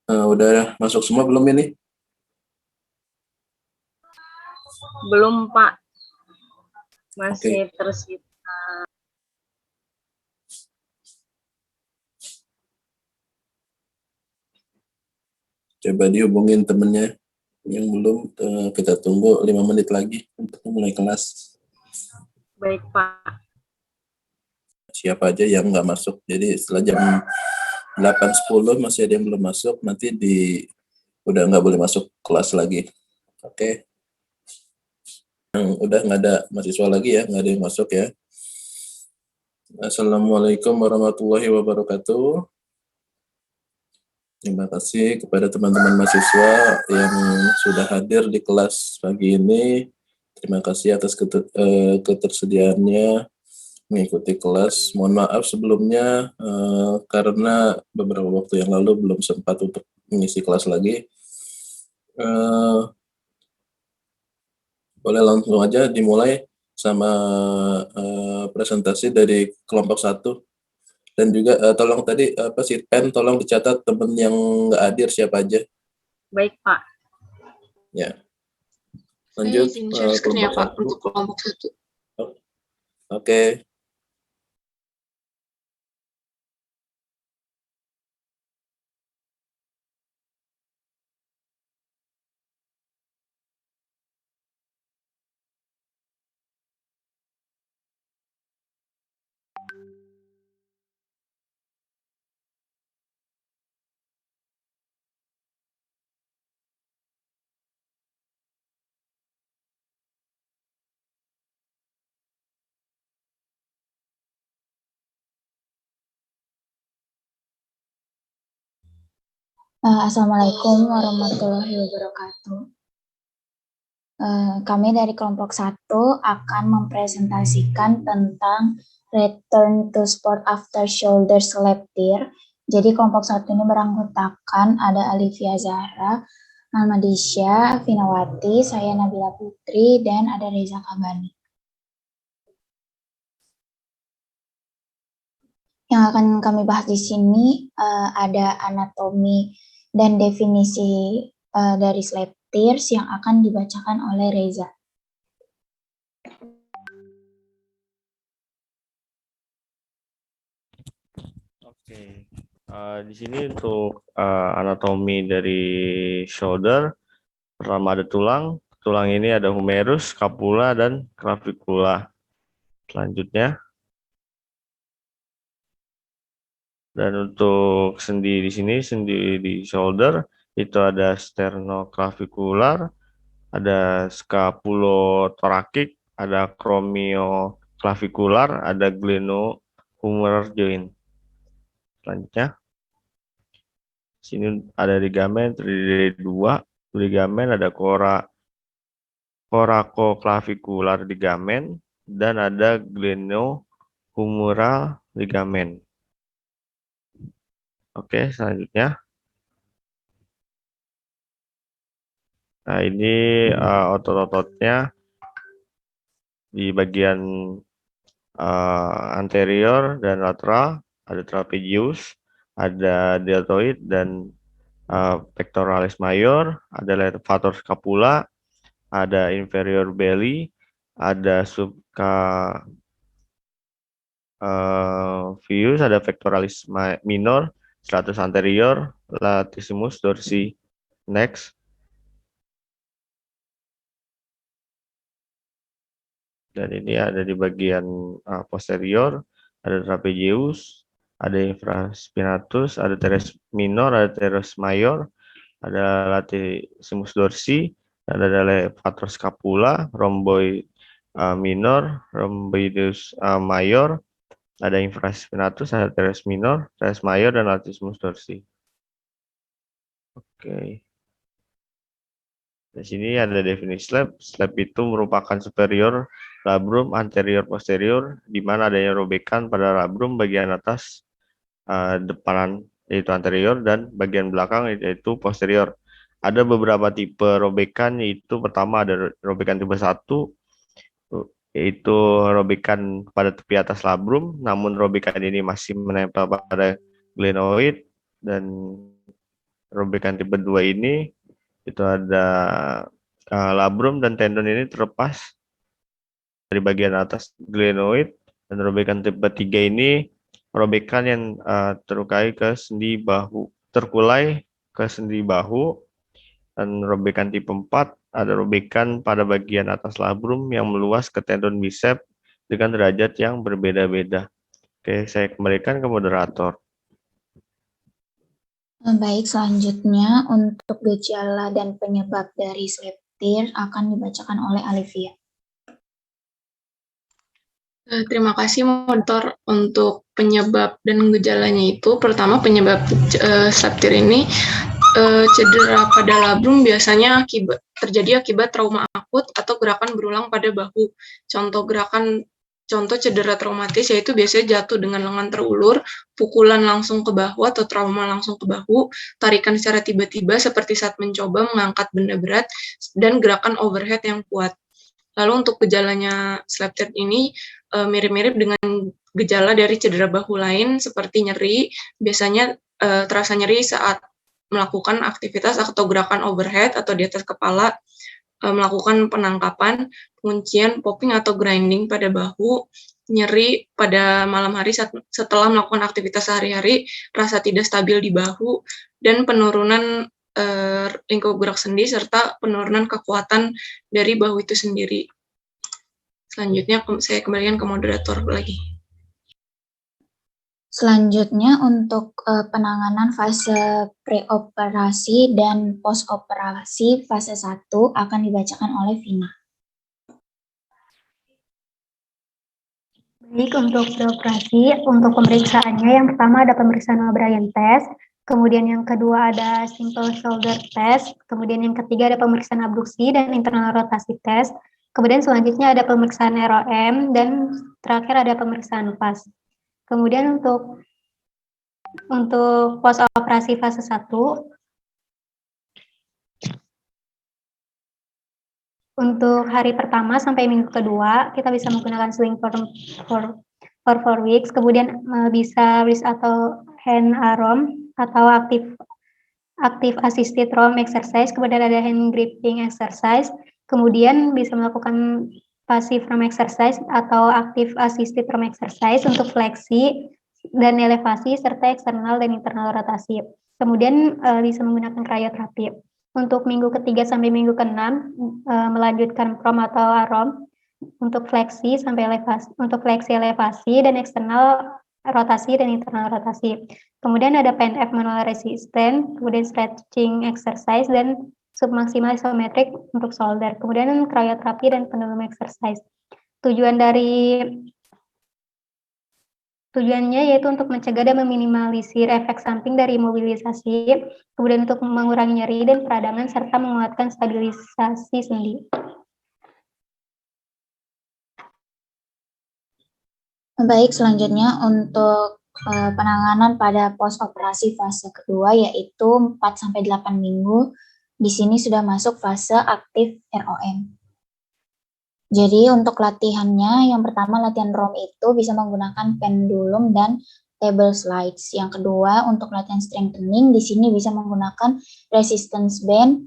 Udah masuk semua belum ini? Belum, Pak. Masih tersisa. Coba dihubungin temennya yang belum. Kita tunggu 5 menit lagi untuk mulai kelas. Baik, Pak. Siapa aja yang nggak masuk. Jadi setelah jam 8.10 masih ada yang belum masuk, nanti udah nggak boleh masuk kelas lagi. Oke. Udah nggak ada mahasiswa lagi ya, nggak ada yang masuk ya. Assalamualaikum warahmatullahi wabarakatuh. Terima kasih kepada teman-teman mahasiswa yang sudah hadir di kelas pagi ini. Terima kasih atas ketersediaannya mengikuti kelas. Mohon maaf sebelumnya karena beberapa waktu yang lalu belum sempat untuk mengisi kelas lagi. Boleh langsung aja dimulai sama presentasi dari kelompok 1. Dan juga tolong tadi si pen tolong dicatat teman yang nggak hadir siapa aja. Baik, Pak. Ya. Lanjut kelompok Pak untuk kelompok 1. Oke. Assalamualaikum warahmatullahi wabarakatuh. Kami dari kelompok 1 akan mempresentasikan tentang Return to Sport After Shoulder Slap Tear. Jadi kelompok 1 ini beranggotakan ada Alivia Zahra, Almadisya, Finawati, saya Nabila Putri, dan ada Reza Kabani. Yang akan kami bahas di sini ada anatomi dan definisi dari slap tears yang akan dibacakan oleh Reza. Oke, di sini untuk anatomi dari shoulder, pertama ada tulang. Tulang ini ada humerus, scapula, dan clavicula. Selanjutnya, dan untuk sendi di sini, sendi di shoulder itu ada sternoclavicular, ada scapulothoracik, ada acromioclavicular, ada glenohumeral joint. Selanjutnya, sini ada ligamen terdiri dari 2 ligamen, ada coracoclavicular ligamen dan ada glenohumeral ligamen. Oke, selanjutnya. Nah, ini otot-ototnya di bagian anterior dan lateral, ada trapezius, ada deltoid dan pectoralis major, ada levator scapula, ada inferior belly, ada subclavius, ada pectoralis minor, stratus anterior, latissimus dorsi. Next. Dan ini ada di bagian posterior, ada trapezius, ada infraspinatus, ada teres minor, ada teres mayor, ada latissimus dorsi, ada levator scapula, rhomboid minor, rhomboidus mayor, ada infraspinatus, ada teres minor, teres mayor, dan latissimus dorsi. Oke. Di sini ada definisi slap. Slap itu merupakan superior labrum anterior posterior, di mana adanya robekan pada labrum bagian atas depanan yaitu anterior dan bagian belakang yaitu posterior. Ada beberapa tipe robekan, yaitu pertama ada robekan tipe 1, yaitu robekan pada tepi atas labrum, namun robekan ini masih menempel pada glenoid, dan robekan tipe 2 ini itu ada labrum dan tendon ini terlepas dari bagian atas glenoid, dan robekan tipe 3 ini robekan yang terkulai ke sendi bahu, dan robekan tipe 4 ada robekan pada bagian atas labrum yang meluas ke tendon bisep dengan derajat yang berbeda-beda. Oke, saya kembalikan ke moderator. Baik, selanjutnya untuk gejala dan penyebab dari slap tear akan dibacakan oleh Alivia. Terima kasih moderator. Untuk penyebab dan gejalanya itu, pertama penyebab slap tear ini cedera pada labrum biasanya terjadi akibat trauma akut atau gerakan berulang pada bahu. Contoh cedera traumatis yaitu biasanya jatuh dengan lengan terulur, pukulan langsung ke bahu atau trauma langsung ke bahu, tarikan secara tiba-tiba seperti saat mencoba mengangkat benda berat, dan gerakan overhead yang kuat. Lalu untuk gejalanya slap tear ini mirip-mirip dengan gejala dari cedera bahu lain seperti nyeri, biasanya terasa nyeri saat melakukan aktivitas atau gerakan overhead atau di atas kepala, melakukan penangkapan, penguncian, popping atau grinding pada bahu, nyeri pada malam hari setelah melakukan aktivitas sehari-hari, rasa tidak stabil di bahu, dan penurunan lingkup gerak sendi serta penurunan kekuatan dari bahu itu sendiri. Selanjutnya saya kembalikan ke moderator lagi. Selanjutnya untuk penanganan fase preoperasi dan postoperasi fase 1 akan dibacakan oleh Vina. Baik, untuk preoperasi, untuk pemeriksaannya yang pertama ada pemeriksaan O'Brien test, kemudian yang kedua ada simple shoulder test, kemudian yang ketiga ada pemeriksaan abduksi dan internal rotasi test, kemudian selanjutnya ada pemeriksaan ROM, dan terakhir ada pemeriksaan FAS. Kemudian untuk post operasi fase 1, untuk hari pertama sampai minggu kedua kita bisa menggunakan sling for 4 weeks, kemudian bisa wrist atau hand arm atau active assisted ROM exercise, kemudian ada hand gripping exercise, kemudian bisa melakukan passive ROM exercise atau active assisted ROM exercise untuk fleksi dan elevasi serta eksternal dan internal rotasi. Kemudian bisa menggunakan cryoterapi. Untuk minggu ketiga sampai minggu ke-6 melanjutkan prom atau arom untuk fleksi sampai elevasi, untuk fleksi elevasi dan eksternal rotasi dan internal rotasi. Kemudian ada PNF manual resistance, kemudian stretching exercise dan submaximal isometric untuk shoulder. Kemudian cryoterapi dan pendulum exercise. Tujuannya yaitu untuk mencegah dan meminimalisir efek samping dari mobilisasi, kemudian untuk mengurangi nyeri dan peradangan, serta menguatkan stabilisasi sendi. Baik, selanjutnya untuk penanganan pada post operasi fase kedua yaitu 4-8 minggu. Di sini sudah masuk fase aktif ROM. Jadi untuk latihannya, yang pertama latihan ROM itu bisa menggunakan pendulum dan table slides. Yang kedua untuk latihan strengthening, di sini bisa menggunakan resistance band.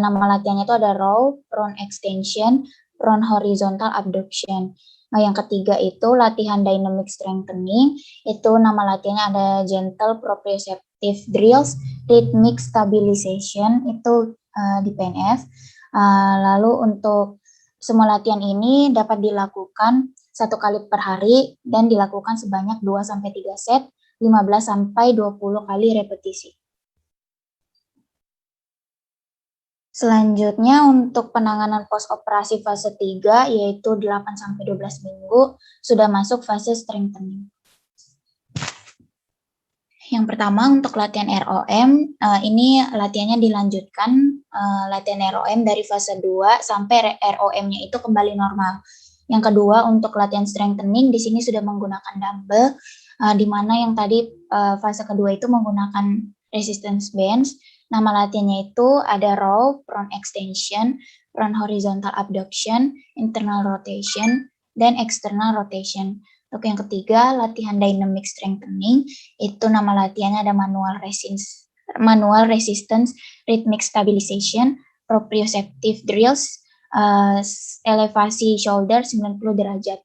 Nama latihannya itu ada row, prone extension, prone horizontal abduction. Nah, yang ketiga itu latihan dynamic strengthening, itu nama latihannya ada gentle proprioceptive drills, rhythmic stabilization, itu di PNF. Lalu untuk semua latihan ini dapat dilakukan 1 kali per hari dan dilakukan sebanyak 2-3 set, 15-20 kali repetisi. Selanjutnya untuk penanganan post operasi fase 3 yaitu 8-12 minggu sudah masuk fase strengthening. Yang pertama untuk latihan ROM, ini latihannya dilanjutkan latihan ROM dari fase 2 sampai ROM-nya itu kembali normal. Yang kedua untuk latihan strengthening, di sini sudah menggunakan dumbbell, di mana yang tadi fase kedua itu menggunakan resistance bands. Nama latihannya itu ada row, prone extension, prone horizontal abduction, internal rotation, dan external rotation. Untuk yang ketiga, latihan dynamic strengthening, itu nama latihannya ada manual manual resistance, rhythmic stabilization, proprioceptive drills, elevasi shoulder 90 derajat.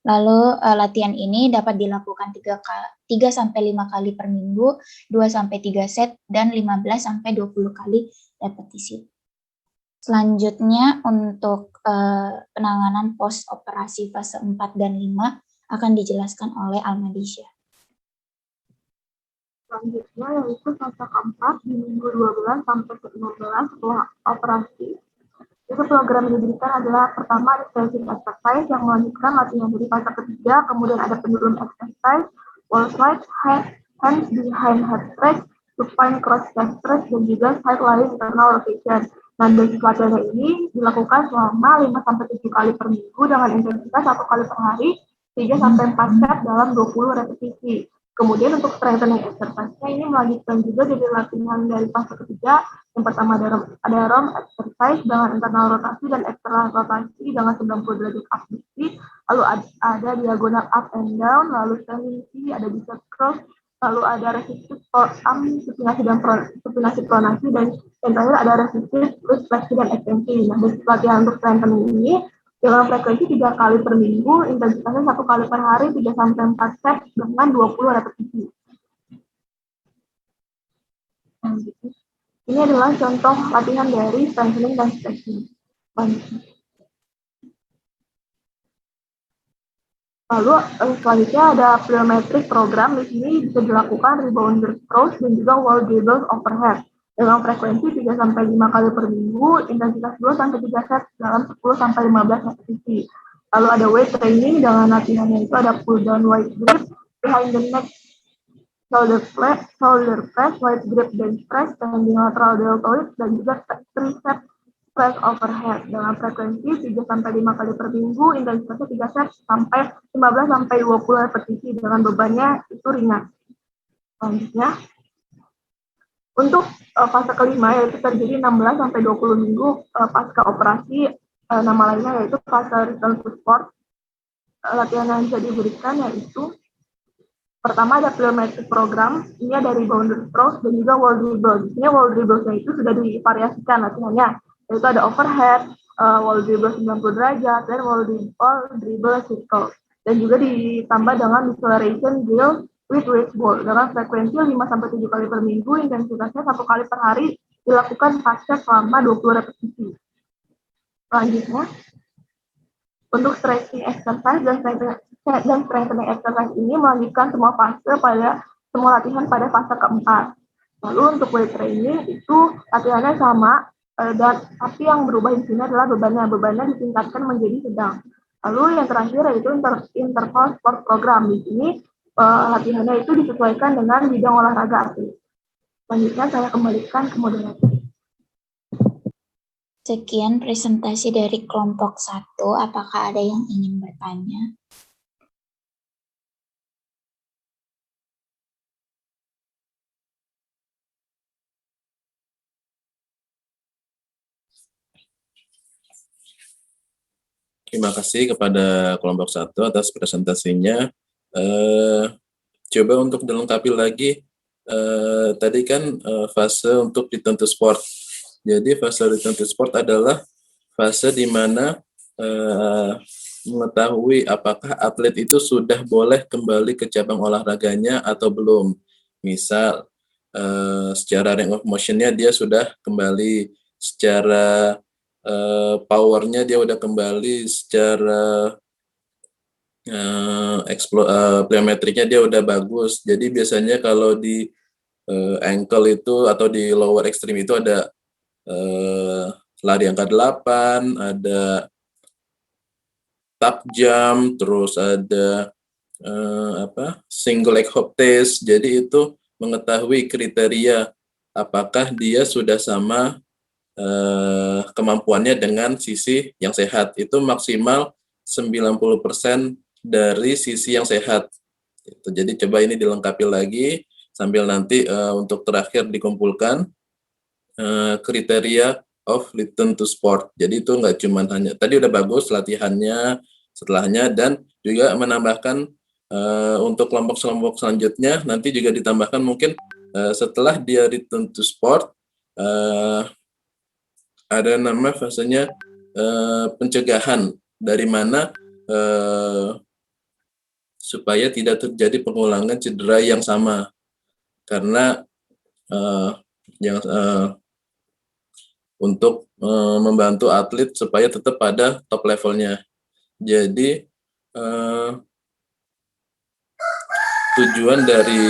Lalu latihan ini dapat dilakukan 3-5 kali per minggu, 2-3 set, dan 15-20 kali repetisi. Selanjutnya untuk penanganan post operasi fase 4 dan 5 akan dijelaskan oleh Almadisya. Selanjutnya yaitu fase keempat di minggu 12 sampai ke 15 setelah operasi. Itu program yang diberikan adalah pertama ada stretching exercise yang melanjutkan latihan dari fase ketiga, kemudian ada penurun exercise, wall slide, hands behind head stretch, supine cross chest stretch, dan juga side lying internal rotation. Nah, dosis latihan ini dilakukan selama 5-7 kali per minggu dengan intensitas 1 kali per hari, 3-4 set dalam 20 repetisi. Kemudian untuk strengthening exercise-nya ini melanjutkan juga dari latihan dari fase ketiga. Yang pertama ada ROM exercise dengan internal rotasi dan eksternal rotasi dengan 90 derajat abduksi. Lalu ada diagonal up and down, lalu standing T, ada bicep curl, lalu ada resisted forearm, supinasi dan supinasi pronasi, dan yang terakhir ada resisted wrist flexion dan ekstensi. Nah, basic latihan untuk strengthening ini dengan frekuensi 3 kali per minggu, intensitasnya 1 kali per hari, 3-4 set dengan 20 repetisi. Ini adalah contoh latihan dari strengthening dan stretching. Lalu selanjutnya ada plyometric program. Di sini bisa dilakukan rebounder throws dan juga wall dribbles overhead dengan frekuensi 3-5 kali per minggu, intensitas 2-3 set dalam 10-15 repetisi. Lalu ada weight training dengan latihannya itu ada pull down wide grip, behind the neck, shoulder press, wide grip bench press, standing lateral deltoid, dan juga tricep press overhead dengan frekuensi 3-5 kali per minggu, intensitasnya 3 set sampai 15-20 repetisi dengan bebannya itu ringan. Selanjutnya, untuk fase kelima yaitu terjadi 16-20 minggu pasca operasi, nama lainnya yaitu fase return to sport. Latihan yang bisa diberikan yaitu pertama ada plyometric program, ini ada rebounder throws dan juga wall dribble. Di sini wall dribble-nya itu sudah divariasikan latihannya, yaitu ada overhead, wall dribble 90 derajat, dan wall dribble circle. Dan juga ditambah dengan deceleration drill with weight ball dengan frekuensi 5-7 kali per minggu, intensitasnya 1 kali per hari, dilakukan 4 set selama 20 repetisi. Selanjutnya, untuk stretching exercise dan strengthening exercise ini melanjutkan semua latihan pada fase keempat. Lalu untuk weight training itu latihannya sama, tapi yang berubah di sini adalah bebannya ditingkatkan menjadi sedang. Lalu yang terakhir yaitu interval sport program. Di sini latihannya itu disesuaikan dengan bidang olahraga atlet. Selanjutnya saya kembalikan ke moderator. Sekian presentasi dari kelompok 1. Apakah ada yang ingin bertanya? Terima kasih kepada kelompok 1 atas presentasinya. Coba untuk dilengkapi lagi, tadi kan fase untuk return to sport. Jadi fase return to sport adalah fase di mana mengetahui apakah atlet itu sudah boleh kembali ke cabang olahraganya atau belum. Misal secara range of motion-nya dia sudah kembali, secara powernya dia udah kembali, secara plyometriknya dia udah bagus. Jadi biasanya kalau di ankle itu atau di lower extreme itu ada lari angka 8, ada tuck jump, terus ada single leg hop test. Jadi itu mengetahui kriteria apakah dia sudah sama kemampuannya dengan sisi yang sehat. Itu maksimal 90% dari sisi yang sehat. Jadi coba ini dilengkapi lagi sambil nanti untuk terakhir dikumpulkan kriteria of return to sport. Jadi itu nggak cuma hanya tadi udah bagus latihannya, setelahnya, dan juga menambahkan untuk kelompok selanjutnya nanti juga ditambahkan mungkin setelah dia return to sport, ada nama fasenya pencegahan, dari mana supaya tidak terjadi pengulangan cedera yang sama, karena untuk membantu atlet supaya tetap pada top levelnya. Jadi tujuan dari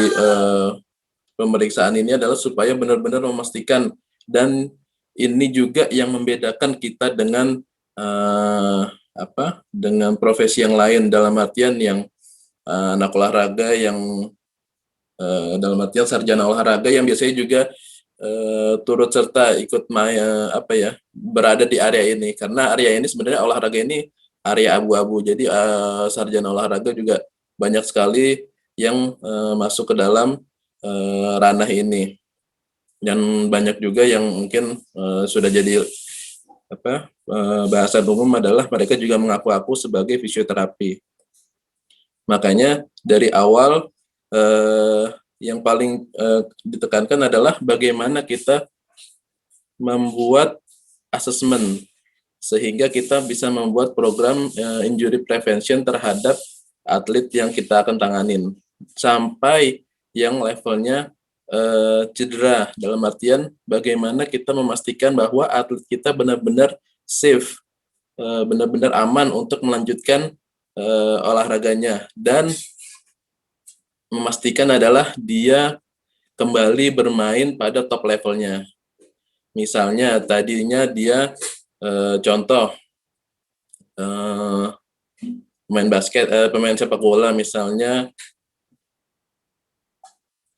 pemeriksaan ini adalah supaya benar-benar memastikan, dan ini juga yang membedakan kita dengan dengan profesi yang lain, dalam artian yang anak olahraga yang dalam artian sarjana olahraga yang biasanya juga turut serta ikut berada di area ini, karena area ini sebenarnya olahraga ini area abu-abu. Jadi sarjana olahraga juga banyak sekali yang masuk ke dalam ranah ini, dan banyak juga yang mungkin sudah jadi bahasa umum adalah mereka juga mengaku-aku sebagai fisioterapi. Makanya dari awal yang paling ditekankan adalah bagaimana kita membuat asesmen sehingga kita bisa membuat program injury prevention terhadap atlet yang kita akan tanganin sampai yang levelnya cedera, dalam artian bagaimana kita memastikan bahwa atlet kita benar-benar safe, benar-benar aman untuk melanjutkan olahraganya, dan memastikan adalah dia kembali bermain pada top levelnya. Misalnya tadinya dia contoh pemain basket, pemain sepak bola, misalnya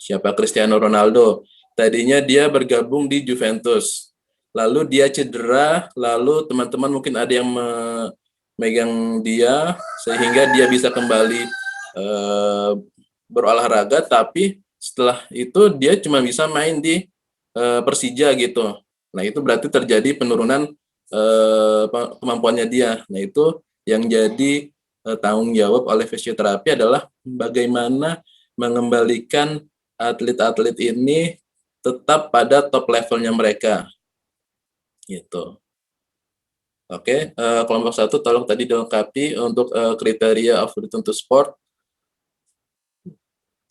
siapa, Cristiano Ronaldo. Tadinya dia bergabung di Juventus, lalu dia cedera, lalu teman-teman mungkin ada yang megang dia sehingga dia bisa kembali berolahraga, tapi setelah itu dia cuma bisa main di Persija gitu. Nah, itu berarti terjadi penurunan kemampuannya dia. Nah, itu yang jadi tanggung jawab oleh fisioterapi adalah bagaimana mengembalikan atlet-atlet ini tetap pada top levelnya mereka. Gitu. Oke, kelompok 1 tolong tadi dilengkapi untuk kriteria of return to sport.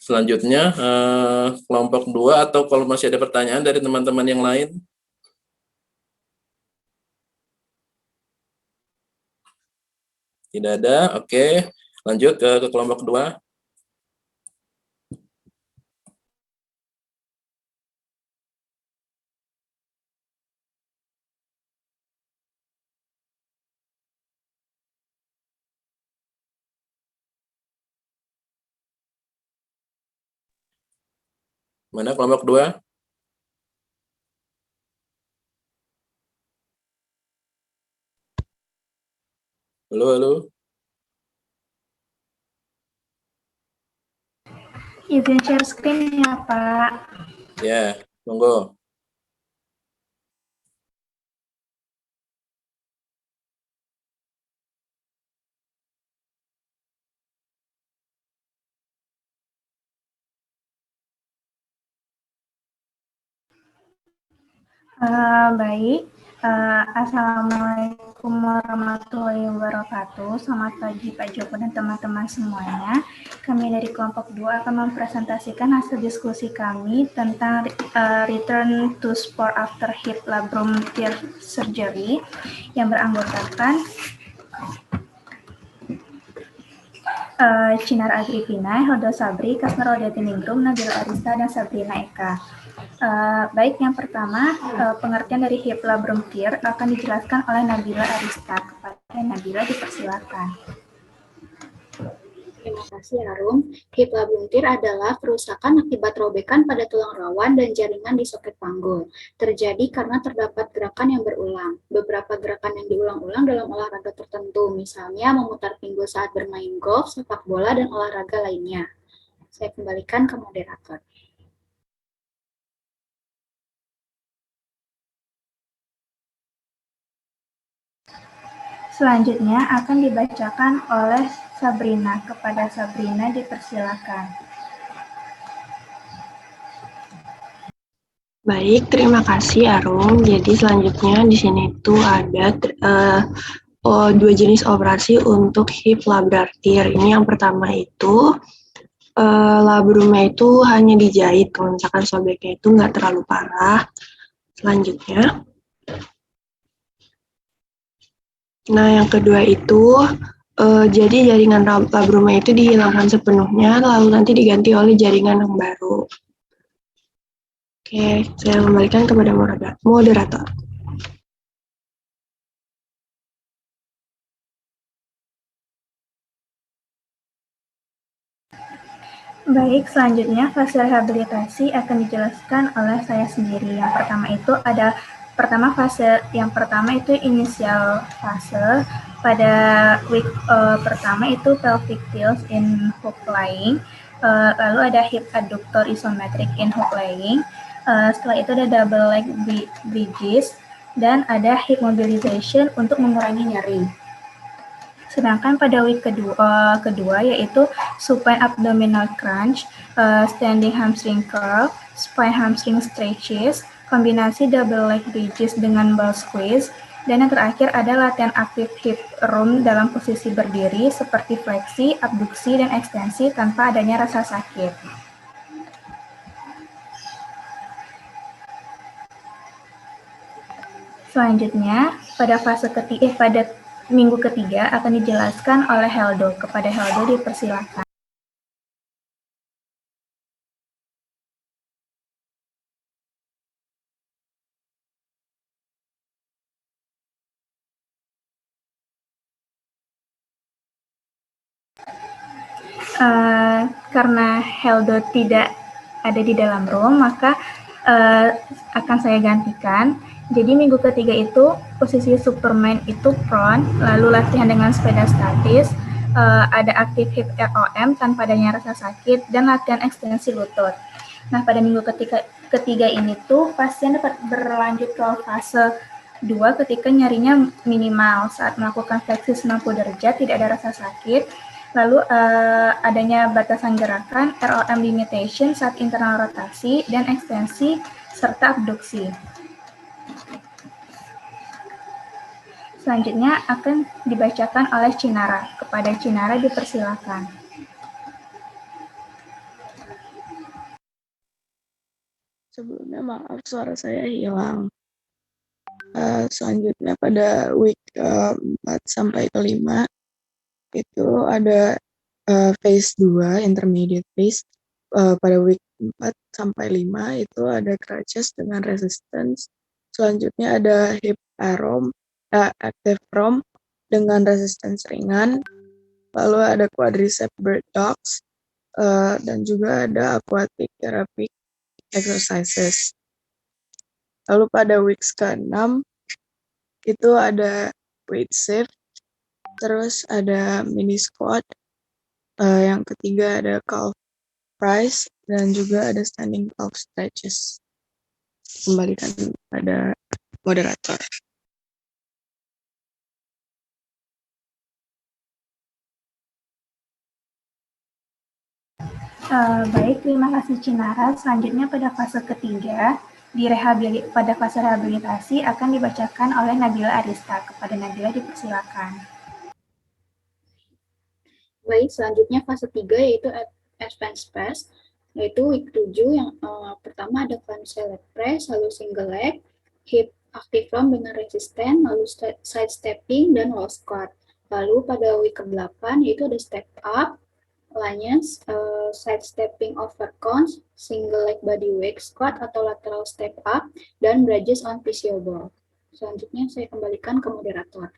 Selanjutnya, kelompok 2, atau kalau masih ada pertanyaan dari teman-teman yang lain. Tidak ada, oke. Lanjut ke kelompok 2. Mana kelompok 2? Halo, halo. Izin share screen ya, Pak. Ya, monggo. Baik. Assalamualaikum warahmatullahi wabarakatuh. Selamat pagi Pak Joko dan teman-teman semuanya. Kami dari kelompok 2 akan mempresentasikan hasil diskusi kami tentang return to sport after hip labrum tear surgery yang beranggotakan Chinar Agripina, Hilda Sabri, Kasmer Odetiningrum, Nabila Arista, dan Sabrina Eka. Baik, yang pertama, pengertian dari hip labrum tear akan dijelaskan oleh Nabila Arista. Kepada Nabila, dipersilakan. Terima kasih, Arum. Hip labrum tear adalah kerusakan akibat robekan pada tulang rawan dan jaringan di soket panggul. Terjadi karena terdapat gerakan yang berulang. Beberapa gerakan yang diulang-ulang dalam olahraga tertentu, misalnya memutar pinggul saat bermain golf, sepak bola, dan olahraga lainnya. Saya kembalikan ke moderator. Selanjutnya akan dibacakan oleh Sabrina. Kepada Sabrina dipersilakan. Baik, terima kasih Arum. Jadi selanjutnya di sini tuh ada dua jenis operasi untuk hip labrar-tear. Ini yang pertama itu labrumnya itu hanya dijahit, kalau misalkan sobeknya itu nggak terlalu parah. Selanjutnya, nah yang kedua itu jadi jaringan labrumnya itu dihilangkan sepenuhnya, lalu nanti diganti oleh jaringan yang baru. Oke, saya kembalikan kepada moderator. Baik, selanjutnya fase rehabilitasi akan dijelaskan oleh saya sendiri. Yang pertama itu inisial fase. Pada week pertama itu pelvic tilts in hook lying, lalu ada hip adductor isometric in hook lying, setelah itu ada double leg bridges, dan ada hip mobilization untuk mengurangi nyeri. Sedangkan pada week kedua yaitu supine abdominal crunch, standing hamstring curl, spine hamstring stretches, kombinasi double leg bridges dengan ball squeeze, dan yang terakhir ada latihan aktif hip room dalam posisi berdiri seperti fleksi, abduksi, dan ekstensi tanpa adanya rasa sakit. Selanjutnya, pada minggu ketiga akan dijelaskan oleh Heldo. Kepada Heldo dipersilakan. Karena Heldo tidak ada di dalam room, maka akan saya gantikan. Jadi minggu ketiga itu posisi Superman itu prone, lalu latihan dengan sepeda statis, ada aktif hip ROM tanpa adanya rasa sakit, dan latihan ekstensi lutut. Nah, pada minggu ketiga ini tuh pasien dapat berlanjut ke fase 2 ketika nyerinya minimal saat melakukan fleksi 90 derajat, tidak ada rasa sakit, lalu adanya batasan gerakan, ROM limitation saat internal rotasi, dan ekstensi serta abduksi. Selanjutnya akan dibacakan oleh Cinara. Kepada Cinara dipersilakan. Sebelumnya maaf suara saya hilang. Selanjutnya pada week 4 sampai ke 5 itu ada phase 2, intermediate phase. Pada week 4 sampai 5 itu ada crunches dengan resistance. Selanjutnya ada hip active ROM dengan resistance ringan. Lalu ada quadricep bird dogs dan juga ada aquatic therapy exercises. Lalu pada weeks ke-6 itu ada weight shift, terus ada mini squat, yang ketiga ada calf rise, dan juga ada standing calf stretches. Kembalikan pada moderator. Baik, terima kasih Cinara. Selanjutnya pada fase ketiga, pada fase rehabilitasi akan dibacakan oleh Nabila Arista. Kepada Nabila dipersilakan. Baik, selanjutnya fase 3 yaitu advanced press, yaitu week 7 yang pertama ada cancel leg press, lalu single leg, hip active ROM dengan resisten, lalu side stepping, dan wall squat. Lalu pada week ke-8 yaitu ada step up, Lanyes, side stepping over cones, single leg body weight squat atau lateral step up, dan bridges on physio ball. Selanjutnya saya kembalikan ke moderator.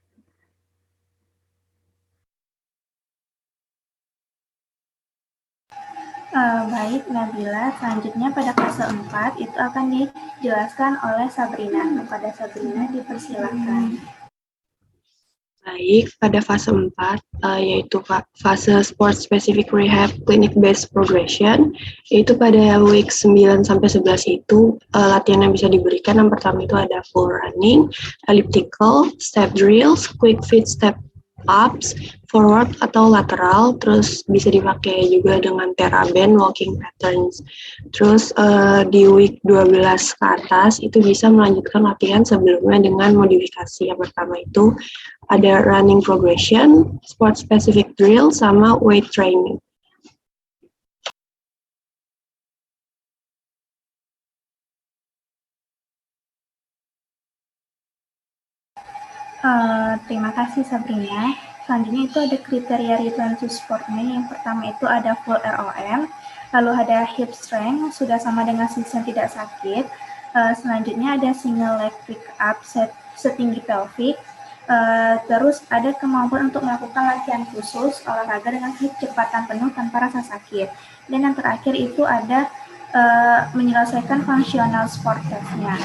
Baik, Nabila. Selanjutnya pada fase 4 itu akan dijelaskan oleh Sabrina. Kepada Sabrina dipersilakan. Baik, pada fase 4, yaitu fase Sport Specific Rehab Clinic Based Progression, yaitu pada week 9 sampai 11 itu latihan yang bisa diberikan. Yang pertama itu ada full running, elliptical, step drills, quick fit step ups, forward atau lateral, terus bisa dipakai juga dengan TheraBand walking patterns. Terus di week 12 ke atas itu bisa melanjutkan latihan sebelumnya dengan modifikasi. Yang pertama itu ada running progression, sport specific drill, sama weight training. Terima kasih Sabrina. Selanjutnya itu ada kriteria return to sportnya. Yang pertama itu ada full ROM, lalu ada hip strength, sudah sama dengan sisi yang tidak sakit. Selanjutnya ada single leg pick up setinggi pelvic. Terus ada kemampuan untuk melakukan latihan khusus olahraga dengan kecepatan penuh tanpa rasa sakit. Dan yang terakhir itu ada menyelesaikan functional sport test-nya.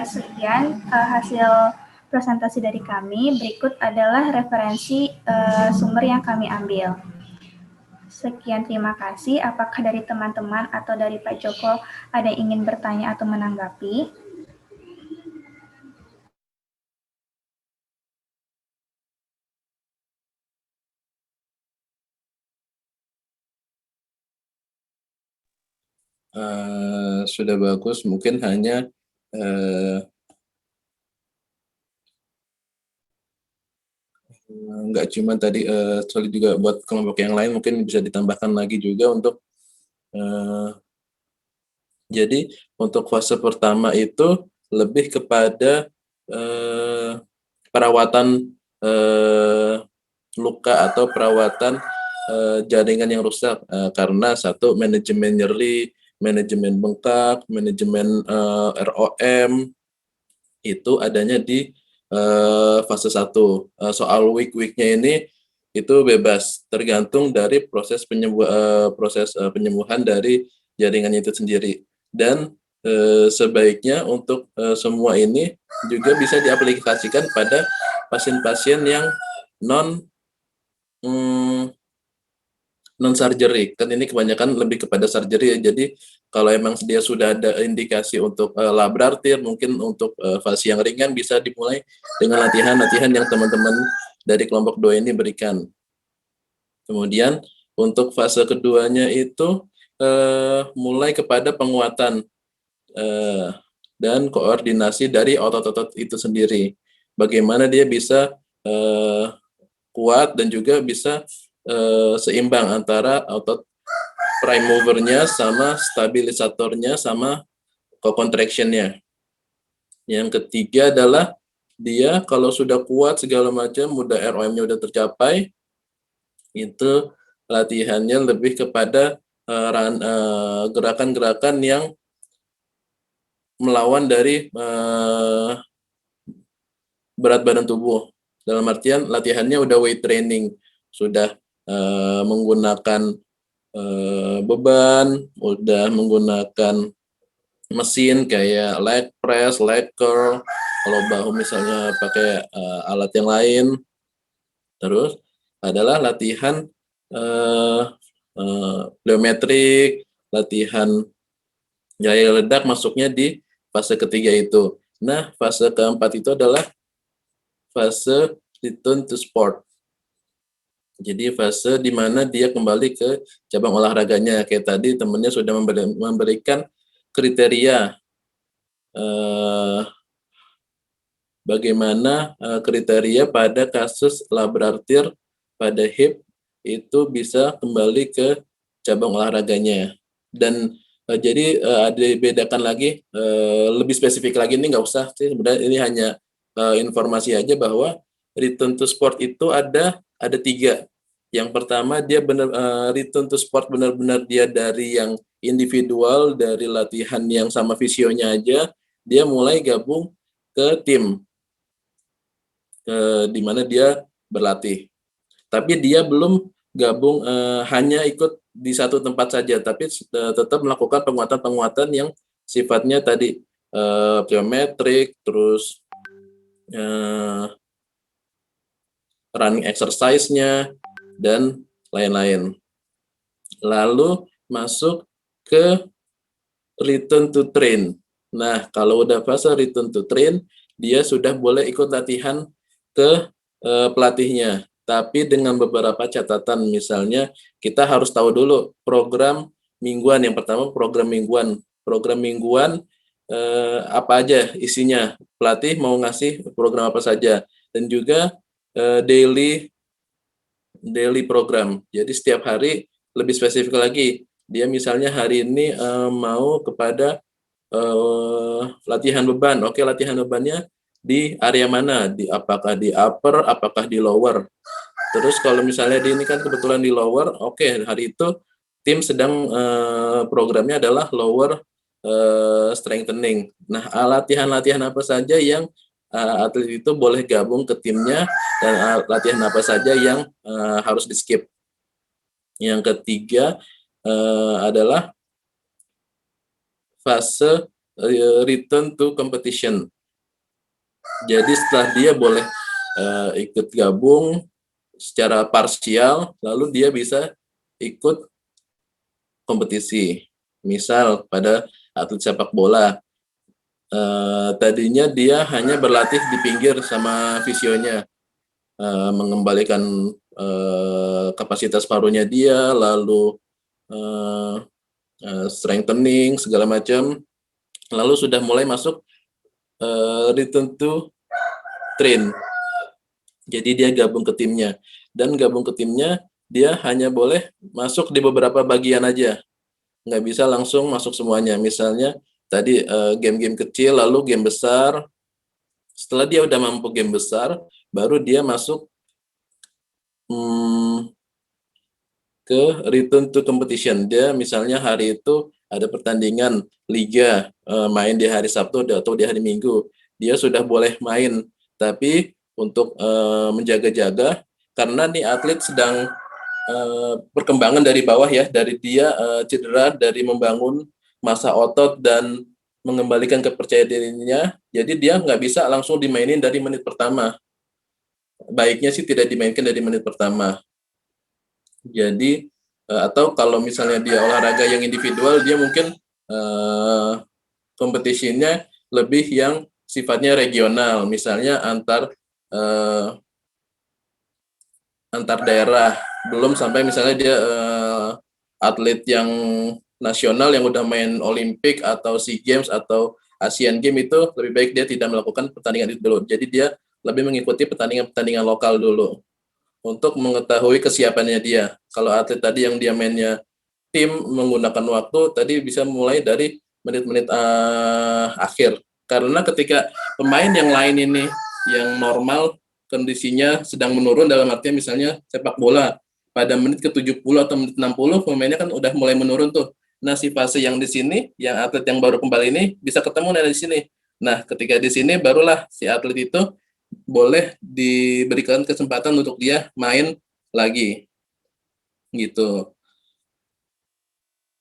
Sekian hasil presentasi dari kami. Berikut adalah referensi sumber yang kami ambil. Sekian, terima kasih. Apakah dari teman-teman atau dari Pak Joko ada yang ingin bertanya atau menanggapi? Sudah bagus, mungkin hanya nggak cuma tadi, soalnya juga buat kelompok yang lain mungkin bisa ditambahkan lagi juga untuk jadi untuk fase pertama itu lebih kepada perawatan luka atau perawatan jaringan yang rusak, karena satu manajemen nyeri, manajemen bengkak, manajemen ROM itu adanya di fase 1. Soal week-weeknya ini itu bebas, tergantung dari proses penyembuhan dari jaringannya itu sendiri. Dan sebaiknya untuk semua ini juga bisa diaplikasikan pada pasien-pasien yang non surgery, kan ini kebanyakan lebih kepada surgery ya. Jadi kalau emang dia sudah ada indikasi untuk labrartir, mungkin untuk fase yang ringan bisa dimulai dengan latihan-latihan yang teman-teman dari kelompok 2 ini berikan. Kemudian untuk fase keduanya itu mulai kepada penguatan dan koordinasi dari otot-otot itu sendiri. Bagaimana dia bisa kuat dan juga bisa seimbang antara otot prime movernya sama stabilisatornya sama co-contraction-nya. Yang ketiga adalah dia kalau sudah kuat segala macam, udah ROM-nya udah tercapai, itu latihannya lebih kepada gerakan-gerakan yang melawan dari berat badan tubuh. Dalam artian latihannya udah weight training, sudah menggunakan beban, udah menggunakan mesin kayak leg press, leg curl, kalau bahu misalnya pakai alat yang lain. Terus adalah latihan plyometrik, latihan gaya ledak masuknya di fase ketiga itu. Nah, fase keempat itu adalah fase return to sport. Jadi fase di mana dia kembali ke cabang olahraganya. Kayak tadi temennya sudah memberikan kriteria bagaimana kriteria pada kasus labrartir pada hip itu bisa kembali ke cabang olahraganya. Dan jadi ada dibedakan lagi, lebih spesifik lagi, ini nggak usah sih sebenarnya, ini hanya informasi aja bahwa return to sport itu ada 3. Yang pertama dia return to sport benar-benar dia dari yang individual, dari latihan yang sama fisionya aja, dia mulai gabung ke tim, di mana dia berlatih. Tapi dia belum gabung hanya ikut di satu tempat saja, tapi tetap melakukan penguatan-penguatan yang sifatnya tadi plyometrik, terus running exercise-nya, dan lain-lain. Lalu masuk ke return to train. Nah, kalau udah fase return to train, dia sudah boleh ikut latihan ke pelatihnya. Tapi dengan beberapa catatan, misalnya kita harus tahu dulu program mingguan. Yang pertama program mingguan. Program mingguan apa aja isinya, pelatih mau ngasih program apa saja, dan juga daily program. Jadi setiap hari lebih spesifik lagi. Dia misalnya hari ini mau kepada latihan beban. Oke, latihan bebannya di area mana? Apakah di upper, apakah di lower? Terus kalau misalnya ini kan kebetulan di lower, oke, hari itu tim sedang programnya adalah lower strengthening. Nah, latihan-latihan apa saja yang atlet itu boleh gabung ke timnya, dan latihan apa saja yang harus di skip. Yang ketiga adalah fase return to competition. Jadi setelah dia boleh ikut gabung secara parsial, lalu dia bisa ikut kompetisi. Misal pada atlet sepak bola, tadinya dia hanya berlatih di pinggir sama fisionya, mengembalikan kapasitas parunya dia, lalu strengthening segala macam, lalu sudah mulai masuk return to train. Jadi dia gabung ke timnya, dan gabung ke timnya dia hanya boleh masuk di beberapa bagian aja, nggak bisa langsung masuk semuanya. Misalnya tadi game-game kecil, lalu game besar. Setelah dia udah mampu game besar, baru dia masuk ke return to competition. Dia misalnya hari itu ada pertandingan liga, main di hari Sabtu atau di hari Minggu, dia sudah boleh main. Tapi untuk menjaga-jaga, karena nih atlet sedang perkembangan dari bawah ya, dari dia cedera, dari membangun massa otot dan mengembalikan kepercayaan dirinya, jadi dia nggak bisa langsung dimainin dari menit pertama. Baiknya sih tidak dimainkan dari menit pertama. Jadi atau kalau misalnya dia olahraga yang individual, dia mungkin kompetisinya lebih yang sifatnya regional, misalnya antar daerah, belum sampai misalnya dia atlet yang nasional yang udah main Olimpik atau SEA Games atau Asian Games, itu lebih baik dia tidak melakukan pertandingan itu dulu. Jadi dia lebih mengikuti pertandingan-pertandingan lokal dulu untuk mengetahui kesiapannya dia. Kalau atlet tadi yang dia mainnya tim menggunakan waktu, tadi bisa mulai dari menit-menit akhir. Karena ketika pemain yang lain ini yang normal kondisinya sedang menurun, dalam artinya misalnya sepak bola pada menit ke-70 atau menit 60 pemainnya kan udah mulai menurun tuh. Nah, si fase yang di sini, yang atlet yang baru kembali ini bisa ketemu dari sini. Nah, ketika di sini barulah si atlet itu boleh diberikan kesempatan untuk dia main lagi. Gitu.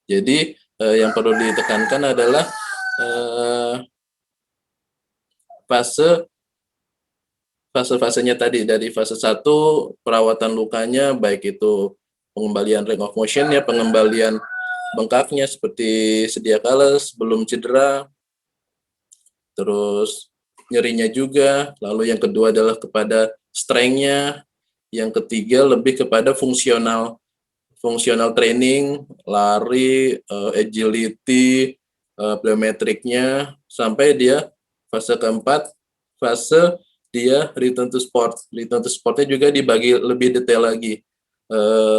Jadi yang perlu ditekankan adalah fase-fasenya tadi, dari fase 1 perawatan lukanya, baik itu pengembalian range of motion-nya, pengembalian bengkaknya seperti sedia kala sebelum cedera, terus nyerinya juga, lalu yang kedua adalah kepada strength-nya, yang ketiga lebih kepada fungsional training, lari, agility, plyometric-nya, sampai dia fase keempat, fase dia return to sport. Return to sport-nya juga dibagi lebih detail lagi.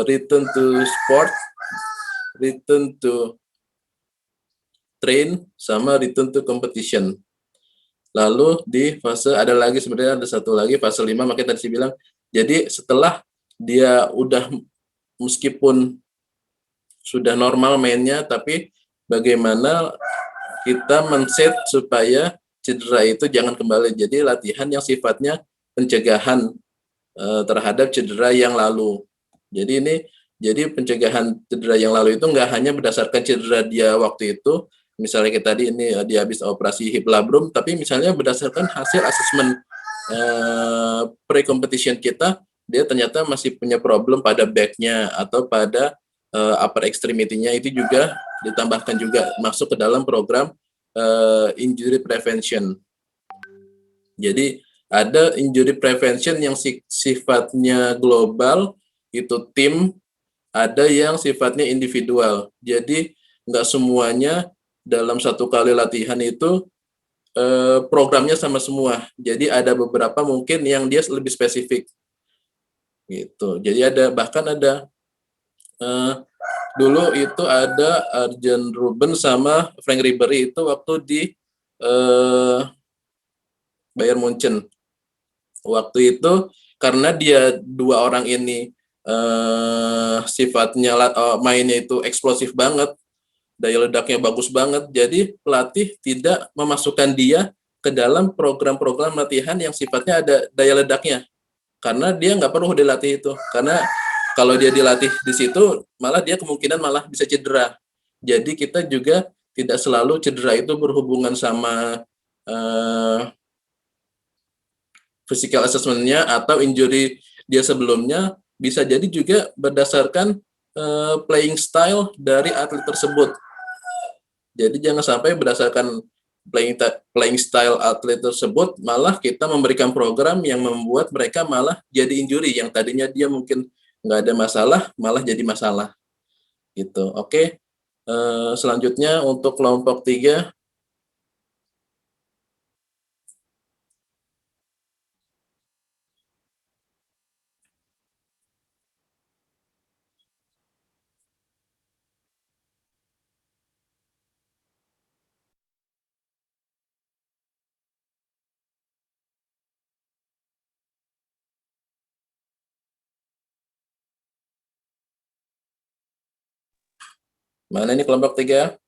Return to sport, return to train, sama return to competition. Lalu di fase ada lagi, sebenarnya ada satu lagi, fase 5, makanya tadi saya bilang, jadi setelah dia udah meskipun sudah normal mainnya, tapi bagaimana kita men-set supaya cedera itu jangan kembali. Jadi latihan yang sifatnya pencegahan terhadap cedera yang lalu. Jadi pencegahan cedera yang lalu itu nggak hanya berdasarkan cedera dia waktu itu, misalnya kita tadi ini dia habis operasi hip labrum, tapi misalnya berdasarkan hasil asesmen pre-competition kita, dia ternyata masih punya problem pada back-nya atau pada upper extremity-nya, itu juga ditambahkan juga masuk ke dalam program injury prevention. Jadi Ada injury prevention yang sifatnya global, itu tim, ada yang sifatnya individual. Jadi nggak semuanya dalam satu kali latihan itu programnya sama semua. Jadi ada beberapa mungkin yang dia lebih spesifik. Gitu. Jadi bahkan ada dulu itu ada Arjen Robben sama Frank Ribery itu waktu di Bayern Munchen. Waktu itu karena dia dua orang ini sifatnya mainnya itu eksplosif banget, daya ledaknya bagus banget, jadi pelatih tidak memasukkan dia ke dalam program-program latihan yang sifatnya ada daya ledaknya, karena dia nggak perlu dilatih itu, karena kalau dia dilatih di situ malah dia kemungkinan malah bisa cedera. Jadi kita juga tidak selalu cedera itu berhubungan sama physical assessment-nya atau injury dia sebelumnya, bisa jadi juga berdasarkan playing style dari atlet tersebut. Jadi jangan sampai berdasarkan playing style atlet tersebut malah kita memberikan program yang membuat mereka malah jadi injury yang tadinya dia mungkin nggak ada masalah malah jadi masalah gitu. Oke. Selanjutnya untuk kelompok 3. Mana ini kelompok 3?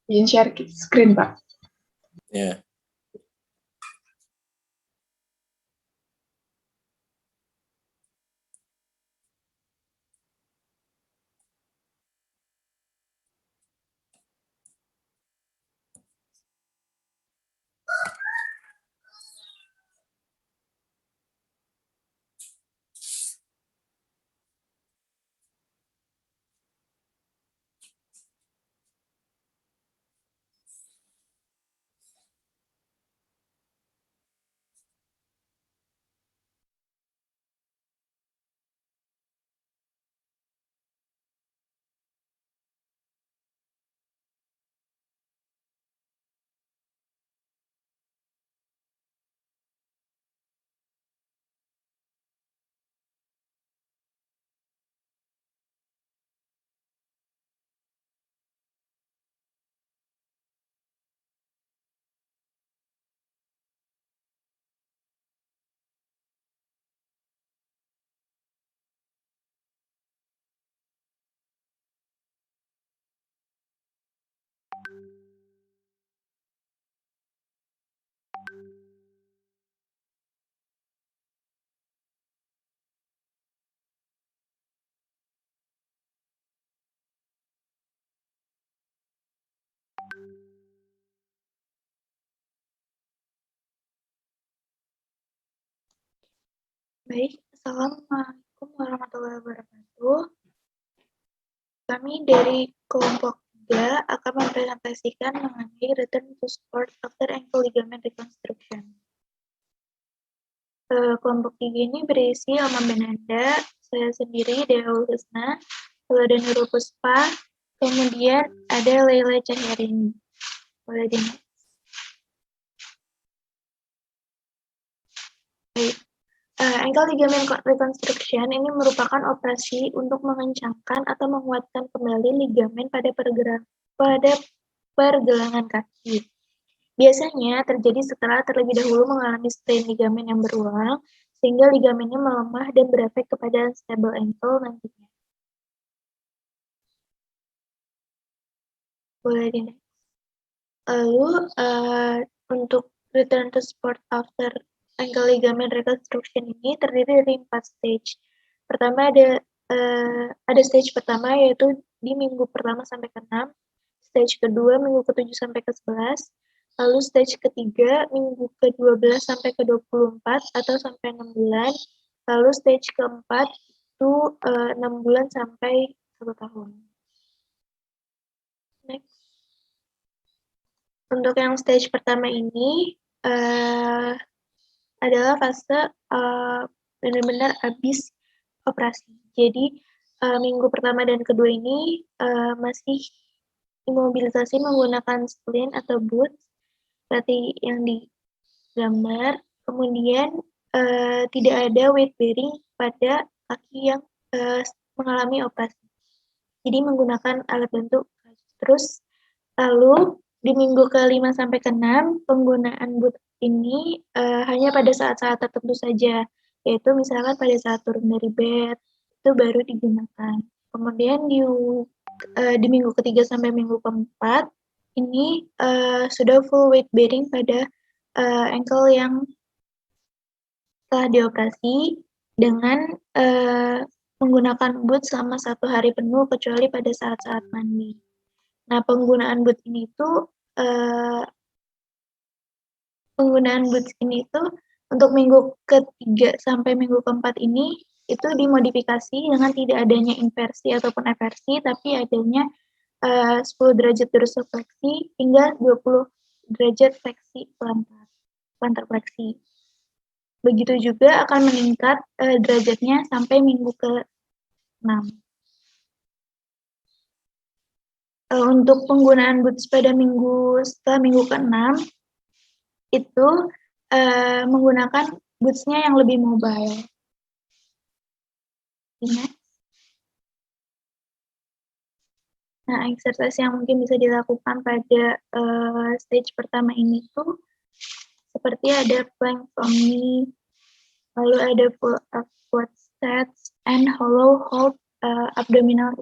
Izin share screen, Pak. Ya. Baik, Assalamualaikum warahmatullahi wabarakatuh. Kami dari kelompok 3 akan mempresentasikan mengenai return to sport after ankle ligament reconstruction. Kelompok 3 ini berisi Alma Benanda, saya sendiri, Dea Ulhusna, Laudan Nurulpuspa, kemudian ada Leila Cahyarini. Boleh di Baik. Ankle ligament reconstruction ini merupakan operasi untuk mengencangkan atau menguatkan kembali ligamen pada pergelangan kaki. Biasanya terjadi setelah terlebih dahulu mengalami strain ligamen yang berulang, sehingga ligamennya melemah dan berefek kepada unstable ankle nantinya. Boleh di next. Lalu untuk return to sport after ankle ligament reconstruction ini terdiri dari 4 stage. Pertama ada stage pertama yaitu di minggu pertama sampai ke-6, stage kedua minggu ke-7 sampai ke-11, lalu stage ketiga minggu ke-12 sampai ke-24 atau sampai 6 bulan, lalu stage keempat itu 6 bulan sampai 1 tahun. Next. Untuk yang stage pertama ini adalah fase benar-benar habis operasi. Jadi minggu pertama dan kedua ini masih imobilisasi menggunakan splint atau boots seperti yang di gambar. Kemudian tidak ada weight bearing pada kaki yang mengalami operasi. Jadi menggunakan alat bantu. Terus lalu di minggu ke-5 sampai ke-6 penggunaan boot ini hanya pada saat-saat tertentu saja, yaitu misalkan pada saat turun dari bed itu baru digunakan. Kemudian di minggu ke-3 sampai minggu ke-4 ini sudah full weight bearing pada ankle yang telah dioperasi dengan menggunakan boot selama 1 hari penuh kecuali pada saat-saat mandi. Nah, penggunaan boot ini untuk minggu ke-3 sampai minggu ke-4 ini itu dimodifikasi dengan tidak adanya inversi ataupun eversi, tapi adanya 10 derajat dorsifleksi hingga 20 derajat fleksi plantar fleksi. Begitu juga akan meningkat derajatnya sampai minggu ke-6. Untuk penggunaan boots pada setelah minggu ke-6 itu menggunakan boots-nya yang lebih mobile. Nah, exercise yang mungkin bisa dilakukan pada stage pertama ini tuh seperti ada plank from knee, lalu ada pull up squat sets, and hollow hold abdominal.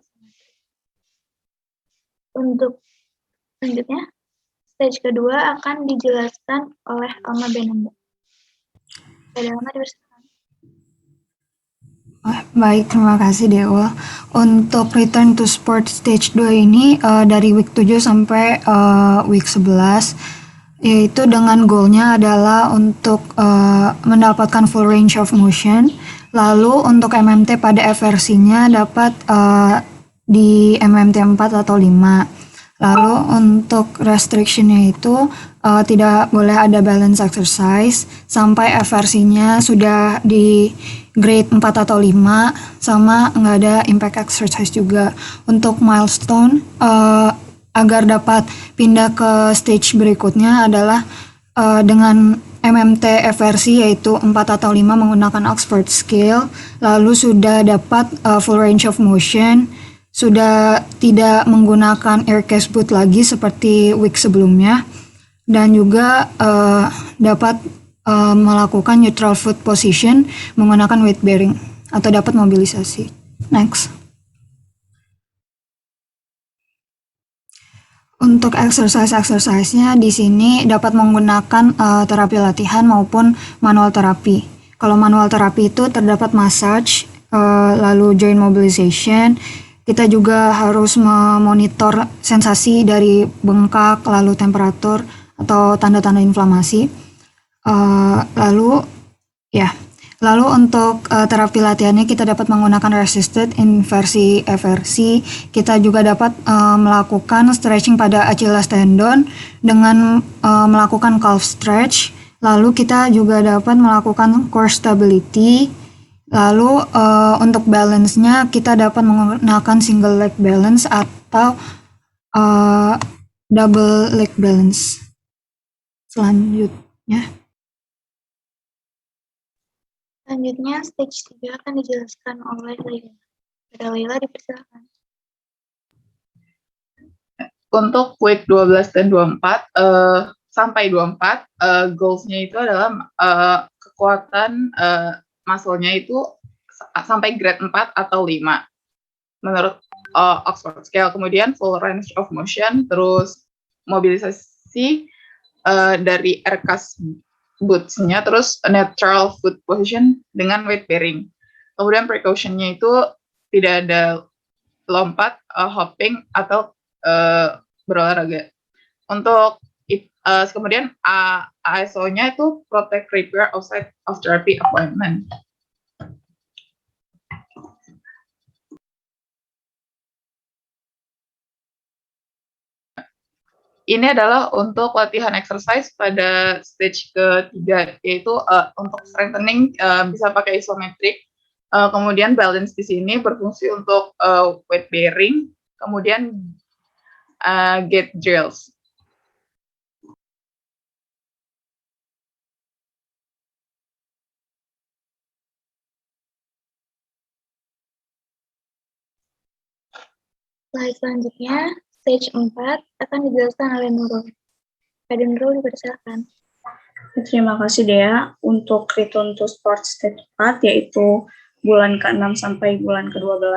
Untuk selanjutnya, stage kedua akan dijelaskan oleh Alma Benanda. Ada Alma dipersilakan. Baik, terima kasih Dewa. Untuk return to sport stage 2 ini dari week 7 sampai week 11, yaitu dengan goalnya adalah untuk mendapatkan full range of motion. Lalu untuk MMT pada FRC-nya dapat di MMT 4 atau 5. Lalu untuk restriction-nya itu tidak boleh ada balance exercise sampai FRC-nya sudah di grade 4 atau 5, sama nggak ada impact exercise juga. Untuk milestone agar dapat pindah ke stage berikutnya adalah dengan MMT FRC yaitu 4 atau 5 menggunakan Oxford Scale, lalu sudah dapat full range of motion, sudah tidak menggunakan air case boot lagi seperti week sebelumnya, dan juga dapat melakukan neutral foot position menggunakan weight bearing atau dapat mobilisasi. Next. Untuk exercise-nya di sini dapat menggunakan terapi latihan maupun manual terapi. Kalau manual terapi itu terdapat massage, lalu joint mobilization. Kita juga harus memonitor sensasi dari bengkak, lalu temperatur atau tanda-tanda inflamasi. Lalu untuk terapi latihannya kita dapat menggunakan resisted inversi FRC. Kita juga dapat melakukan stretching pada Achilles tendon dengan melakukan calf stretch. Lalu kita juga dapat melakukan core stability. Lalu untuk balance-nya kita dapat menggunakan single leg balance atau double leg balance. Selanjutnya stage 3 akan dijelaskan oleh Laila. Pada Laila dipersilakan. Untuk week 12 dan 24 sampai 24 goals-nya itu adalah kekuatan muscle-nya itu sampai grade 4 atau 5 menurut Oxford Scale. Kemudian full range of motion, terus mobilisasi dari aircast boots-nya, terus neutral foot position dengan weight bearing. Kemudian precaution-nya itu tidak ada lompat, hopping atau berolahraga. Untuk kemudian ISO-nya itu protect repair outside of therapy appointment. ini adalah untuk latihan exercise pada stage ketiga, yaitu untuk strengthening bisa pakai isometric. Kemudian balance di sini berfungsi untuk weight bearing, kemudian gait drills. Slide selanjutnya, stage 4 akan dijelaskan oleh Nurul. Pada Nurul dipersilakan. Terima kasih Dea. Untuk return to sport stage 4 yaitu bulan ke-6 sampai bulan ke-12.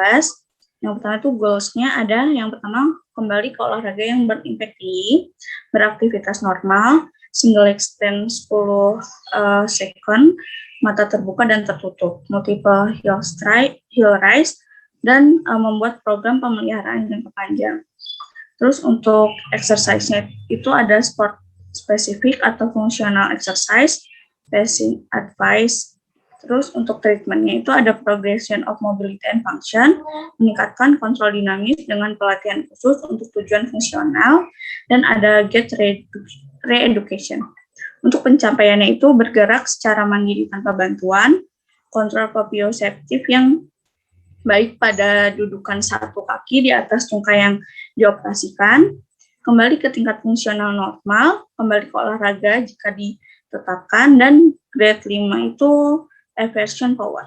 Yang pertama itu goals-nya ada yang pertama kembali ke olahraga yang berimpact tinggi, beraktivitas normal, single extend 10 second, mata terbuka dan tertutup, multiple heel rise, dan membuat program pemeliharaan jangka panjang. Terus untuk exercise-nya itu ada sport spesifik atau fungsional exercise, pacing advice. Terus untuk treatment-nya itu ada progression of mobility and function, meningkatkan kontrol dinamis dengan pelatihan khusus untuk tujuan fungsional, dan ada gait re-education. Untuk pencapaiannya itu bergerak secara mandiri tanpa bantuan, kontrol proprioceptif yang baik pada dudukan satu kaki di atas tungkai yang dioperasikan, kembali ke tingkat fungsional normal, kembali ke olahraga jika ditetapkan, dan grade 5 itu eversion power.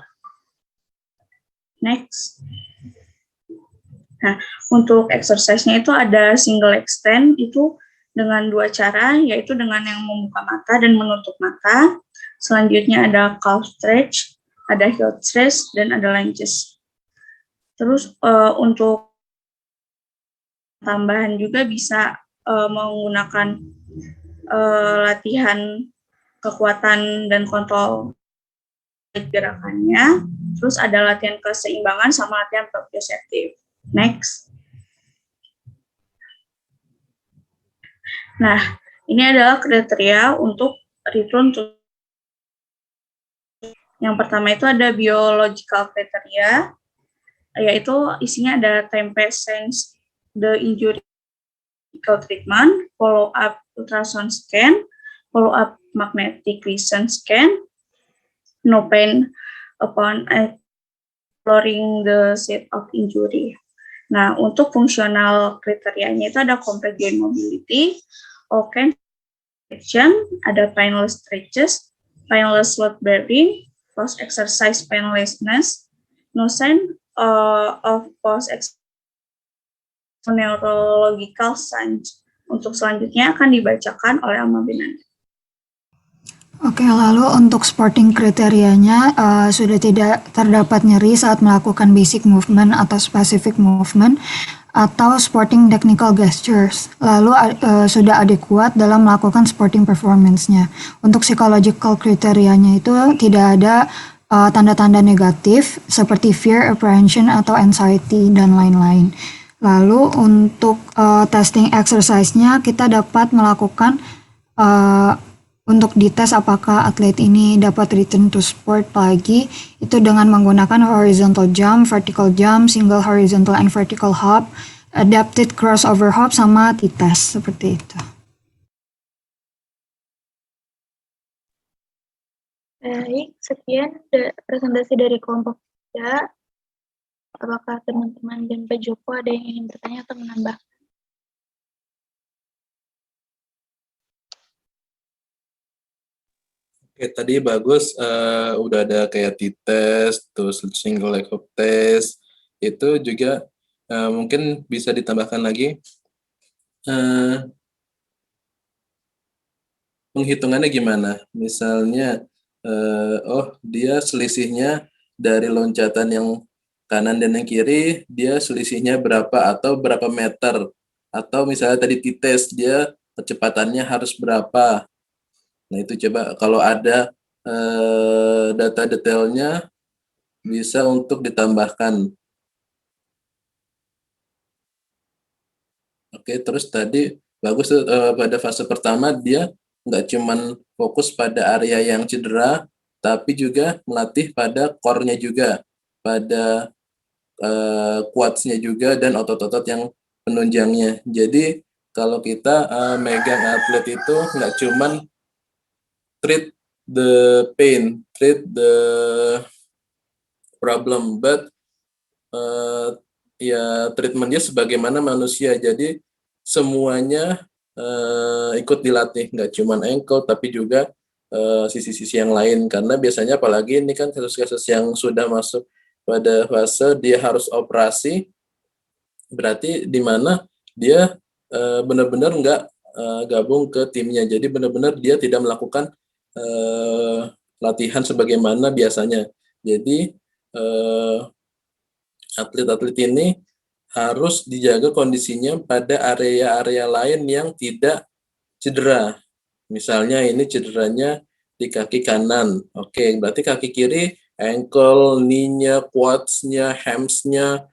Next. Nah, untuk exercise-nya itu ada single extend, itu dengan 2 cara, yaitu dengan yang membuka mata dan menutup mata. Selanjutnya ada calf stretch, ada heel stretch, dan ada lunges. Terus untuk tambahan juga bisa menggunakan latihan kekuatan dan kontrol gerakannya. Terus ada latihan keseimbangan sama latihan proprioceptif. Next. Nah, ini adalah kriteria untuk return to. Yang pertama itu ada biological criteria, yaitu isinya ada time since the injury treatment, follow up ultrasound scan, follow up magnetic resonance scan, no pain upon exploring the site of injury. Nah, untuk fungsional kriterianya itu ada complete joint mobility, open action, ada painless stretches, painless load bearing, post exercise painlessness, no sign of post neurological signs. Untuk selanjutnya akan dibacakan oleh Alma Binanda. Oke, lalu untuk sporting kriterianya sudah tidak terdapat nyeri saat melakukan basic movement atau specific movement atau sporting technical gestures. Lalu sudah adekuat dalam melakukan sporting performance-nya. Untuk psychological kriterianya itu tidak ada tanda-tanda negatif seperti fear, apprehension, atau anxiety, dan lain-lain. Lalu untuk testing exercise-nya kita dapat melakukan untuk dites apakah atlet ini dapat return to sport lagi itu dengan menggunakan horizontal jump, vertical jump, single horizontal and vertical hop, adapted crossover hop, sama T-test seperti itu. Baik, sekian presentasi dari kelompok 3. Apakah teman-teman dan Pak Joko ada yang ingin bertanya atau menambah? Oke, tadi bagus, udah ada kayak T-test, terus single leg hop test, itu juga mungkin bisa ditambahkan lagi. Penghitungannya gimana? Misalnya, dia selisihnya dari loncatan yang kanan dan yang kiri, dia selisihnya berapa atau berapa meter. Atau misalnya tadi T-test, dia kecepatannya harus berapa. Nah, itu coba kalau ada data detailnya bisa untuk ditambahkan. Oke, terus tadi bagus pada fase pertama dia nggak cuman fokus pada area yang cedera, tapi juga melatih pada core-nya juga, pada quads-nya juga dan otot-otot yang penunjangnya. Jadi kalau kita megang atlet itu nggak cuman treat the pain, treat the problem, but ya treatmentnya sebagaimana manusia. Jadi semuanya ikut dilatih, nggak cuman ankle tapi juga sisi-sisi yang lain. Karena biasanya apalagi ini kan kasus-kasus yang sudah masuk pada fase dia harus operasi, berarti di mana dia benar-benar nggak gabung ke timnya. Jadi benar-benar dia tidak melakukan latihan sebagaimana biasanya. Jadi atlet-atlet ini harus dijaga kondisinya pada area-area lain yang tidak cedera. Misalnya ini cederanya di kaki kanan. Oke, berarti kaki kiri, ankle, knee-nya, quads-nya, hams-nya,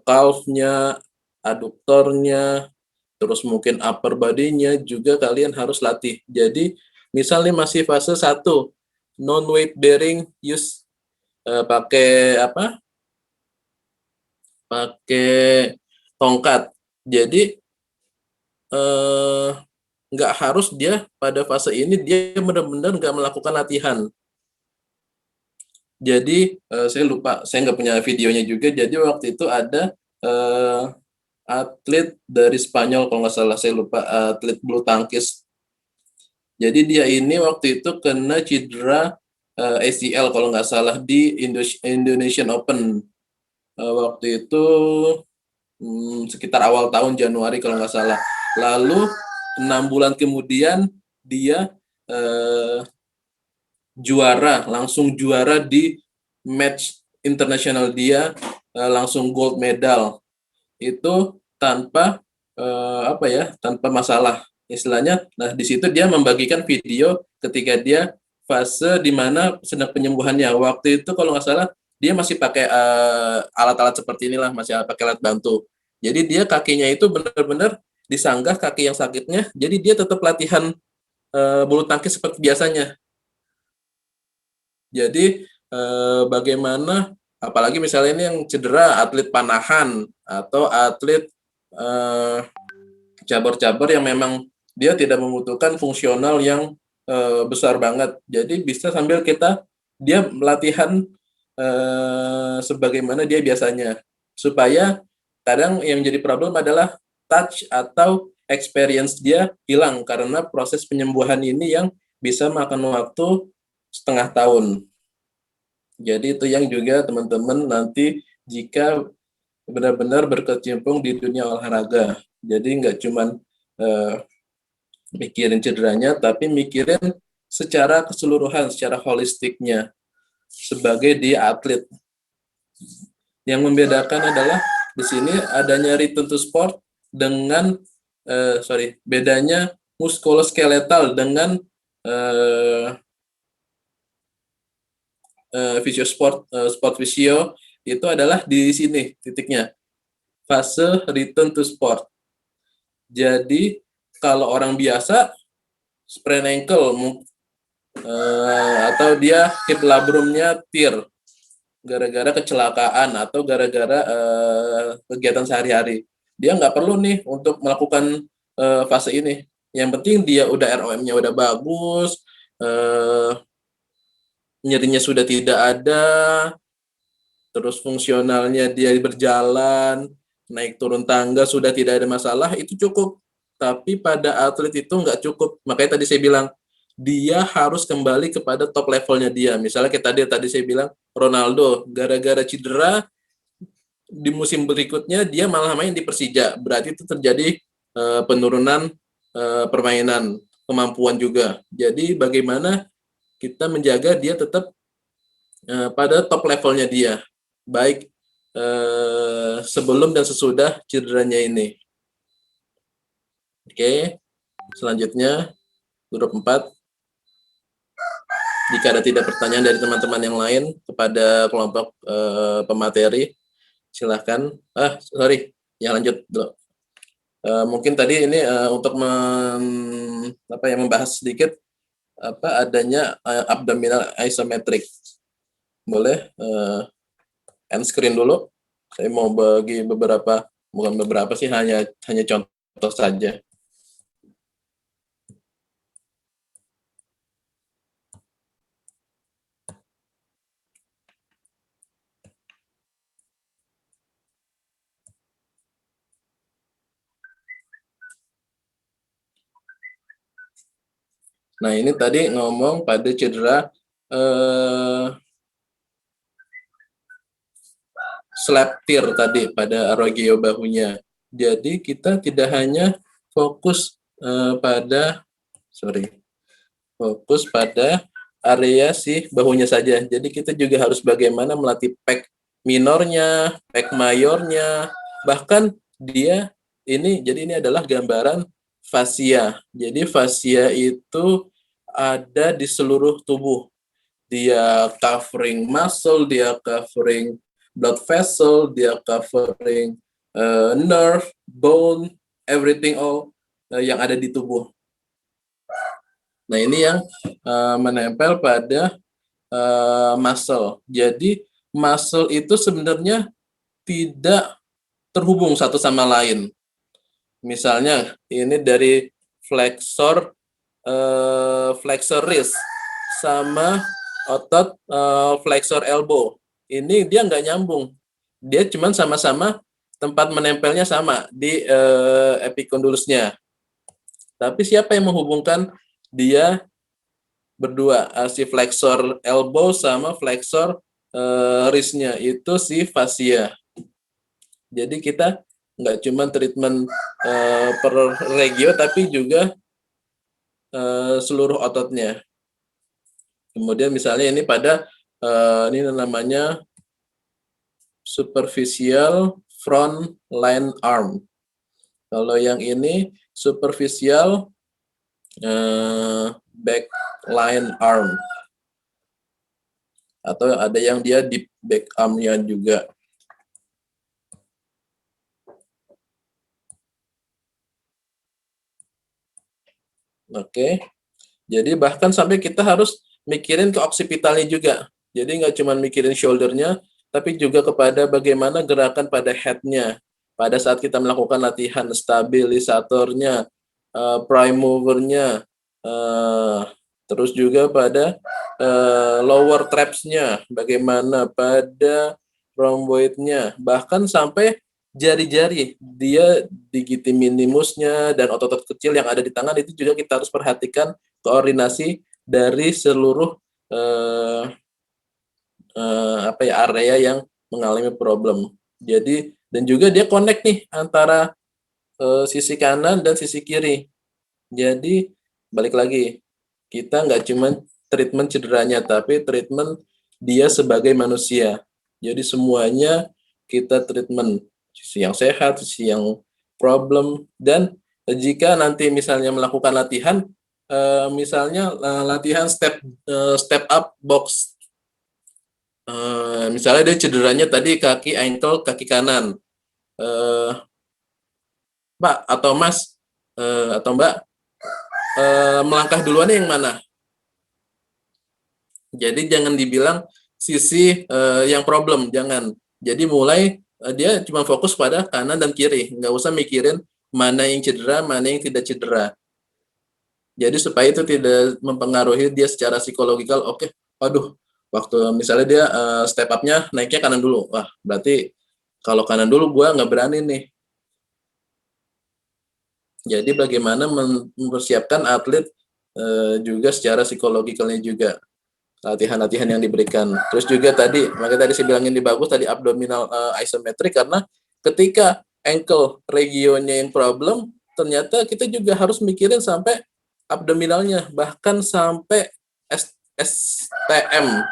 calf-nya, aduktornya, terus mungkin upper body-nya juga kalian harus latih. Jadi, misalnya masih fase 1, non-weight bearing use, pakai apa? Pakai tongkat. Jadi nggak harus dia pada fase ini dia benar-benar nggak melakukan latihan. Jadi saya lupa, saya nggak punya videonya juga. Jadi waktu itu ada atlet dari Spanyol kalau nggak salah, saya lupa, atlet bulu tangkis. Jadi dia ini waktu itu kena cedera ACL kalau nggak salah di Indonesian Open. Waktu itu sekitar awal tahun Januari kalau nggak salah. Lalu 6 bulan kemudian dia langsung juara di match internasional dia, langsung gold medal. Itu tanpa tanpa masalah istilahnya. Nah, di situ dia membagikan video ketika dia fase di mana sedang penyembuhannya. Waktu itu kalau nggak salah dia masih pakai alat-alat seperti inilah, masih pakai alat bantu. Jadi dia kakinya itu benar-benar disanggah kaki yang sakitnya, jadi dia tetap latihan bulu tangkis seperti biasanya. Jadi bagaimana, apalagi misalnya ini yang cedera atlet panahan atau atlet cabur-cabur yang memang dia tidak membutuhkan fungsional yang besar banget. Jadi bisa sambil dia latihan sebagaimana dia biasanya, supaya kadang yang jadi problem adalah touch atau experience dia hilang karena proses penyembuhan ini yang bisa makan waktu setengah tahun. Jadi itu yang juga teman-teman nanti jika benar-benar berkecimpung di dunia olahraga. Jadi nggak cuman mikirin cederanya, tapi mikirin secara keseluruhan, secara holistiknya sebagai dia atlet. Yang membedakan adalah di sini adanya return to sport dengan bedanya muskuloskeletal dengan sport physio itu adalah di sini titiknya, fase return to sport. Jadi kalau orang biasa sprain ankle atau dia hip labrumnya tear gara-gara kecelakaan atau gara-gara kegiatan sehari-hari, dia nggak perlu nih untuk melakukan fase ini. Yang penting dia udah ROM-nya udah bagus, nyerinya sudah tidak ada, terus fungsionalnya dia berjalan, naik turun tangga sudah tidak ada masalah, itu cukup. Tapi pada atlet itu nggak cukup. Makanya tadi saya bilang, dia harus kembali kepada top levelnya dia. Misalnya tadi saya bilang, Ronaldo, gara-gara cedera, di musim berikutnya dia malah main di Persija. Berarti itu terjadi penurunan permainan, kemampuan juga. Jadi bagaimana kita menjaga dia tetap pada top levelnya dia, baik sebelum dan sesudah cederanya ini. Oke, selanjutnya grup 4. Jika ada tidak pertanyaan dari teman-teman yang lain kepada kelompok pemateri, silahkan. Ya lanjut dulu. Mungkin tadi ini untuk membahas sedikit adanya abdominal isometric. Boleh end screen dulu. Saya mau bagi bukan beberapa sih, hanya contoh saja. Nah, ini tadi ngomong pada cedera slap tear tadi pada arogeo bahunya. Jadi kita tidak hanya fokus fokus pada area si bahunya saja. Jadi kita juga harus bagaimana melatih pec minornya, pec mayornya, bahkan dia jadi ini adalah gambaran fascia. Jadi fascia itu ada di seluruh tubuh. Dia covering muscle, dia covering blood vessel, dia covering nerve, bone, everything all yang ada di tubuh. Nah, ini yang menempel pada muscle. Jadi muscle itu sebenarnya tidak terhubung satu sama lain. Misalnya ini dari flexor wrist sama otot flexor elbow. Ini dia nggak nyambung. Dia cuma sama-sama tempat menempelnya sama di epicondylusnya. Tapi siapa yang menghubungkan dia berdua? Si flexor elbow sama flexor wrist-nya itu si fascia. Jadi kita nggak cuma treatment per regio, tapi juga seluruh ototnya. Kemudian misalnya ini pada ini namanya superficial front line arm. Kalau yang ini superficial back line arm. Atau ada yang dia deep back arm-nya juga. Oke. Jadi bahkan sampai kita harus mikirin ke oksipitalnya juga. Jadi nggak cuma mikirin shoulder-nya, tapi juga kepada bagaimana gerakan pada head-nya. Pada saat kita melakukan latihan stabilisatornya, prime mover-nya, terus juga pada lower traps-nya, bagaimana pada rhomboid-nya, bahkan sampai jari-jari, dia digiti minimusnya dan otot-otot kecil yang ada di tangan itu juga kita harus perhatikan koordinasi dari seluruh area yang mengalami problem. Jadi dan juga dia connect nih antara sisi kanan dan sisi kiri. Jadi balik lagi, kita nggak cuma treatment cederanya, tapi treatment dia sebagai manusia. Jadi semuanya kita treatment, sisi yang sehat, sisi yang problem. Dan jika nanti misalnya melakukan latihan, misalnya latihan step up box, misalnya dia cederanya tadi kaki ankle kaki kanan, Pak atau Mas atau Mbak melangkah duluan yang mana? Jadi jangan dibilang sisi yang problem, jangan. Jadi mulai dia cuma fokus pada kanan dan kiri, nggak usah mikirin mana yang cedera, mana yang tidak cedera. Jadi supaya itu tidak mempengaruhi dia secara psikologikal. Oke, waduh, waktu misalnya dia step up-nya naiknya kanan dulu. Wah, berarti kalau kanan dulu gua nggak berani nih. Jadi bagaimana mempersiapkan atlet juga secara psikologikalnya juga. Latihan-latihan yang diberikan. Terus juga tadi, makanya tadi saya bilangin di bagus tadi abdominal isometric, karena ketika ankle regionnya yang problem, ternyata kita juga harus mikirin sampai abdominalnya, bahkan sampai STM,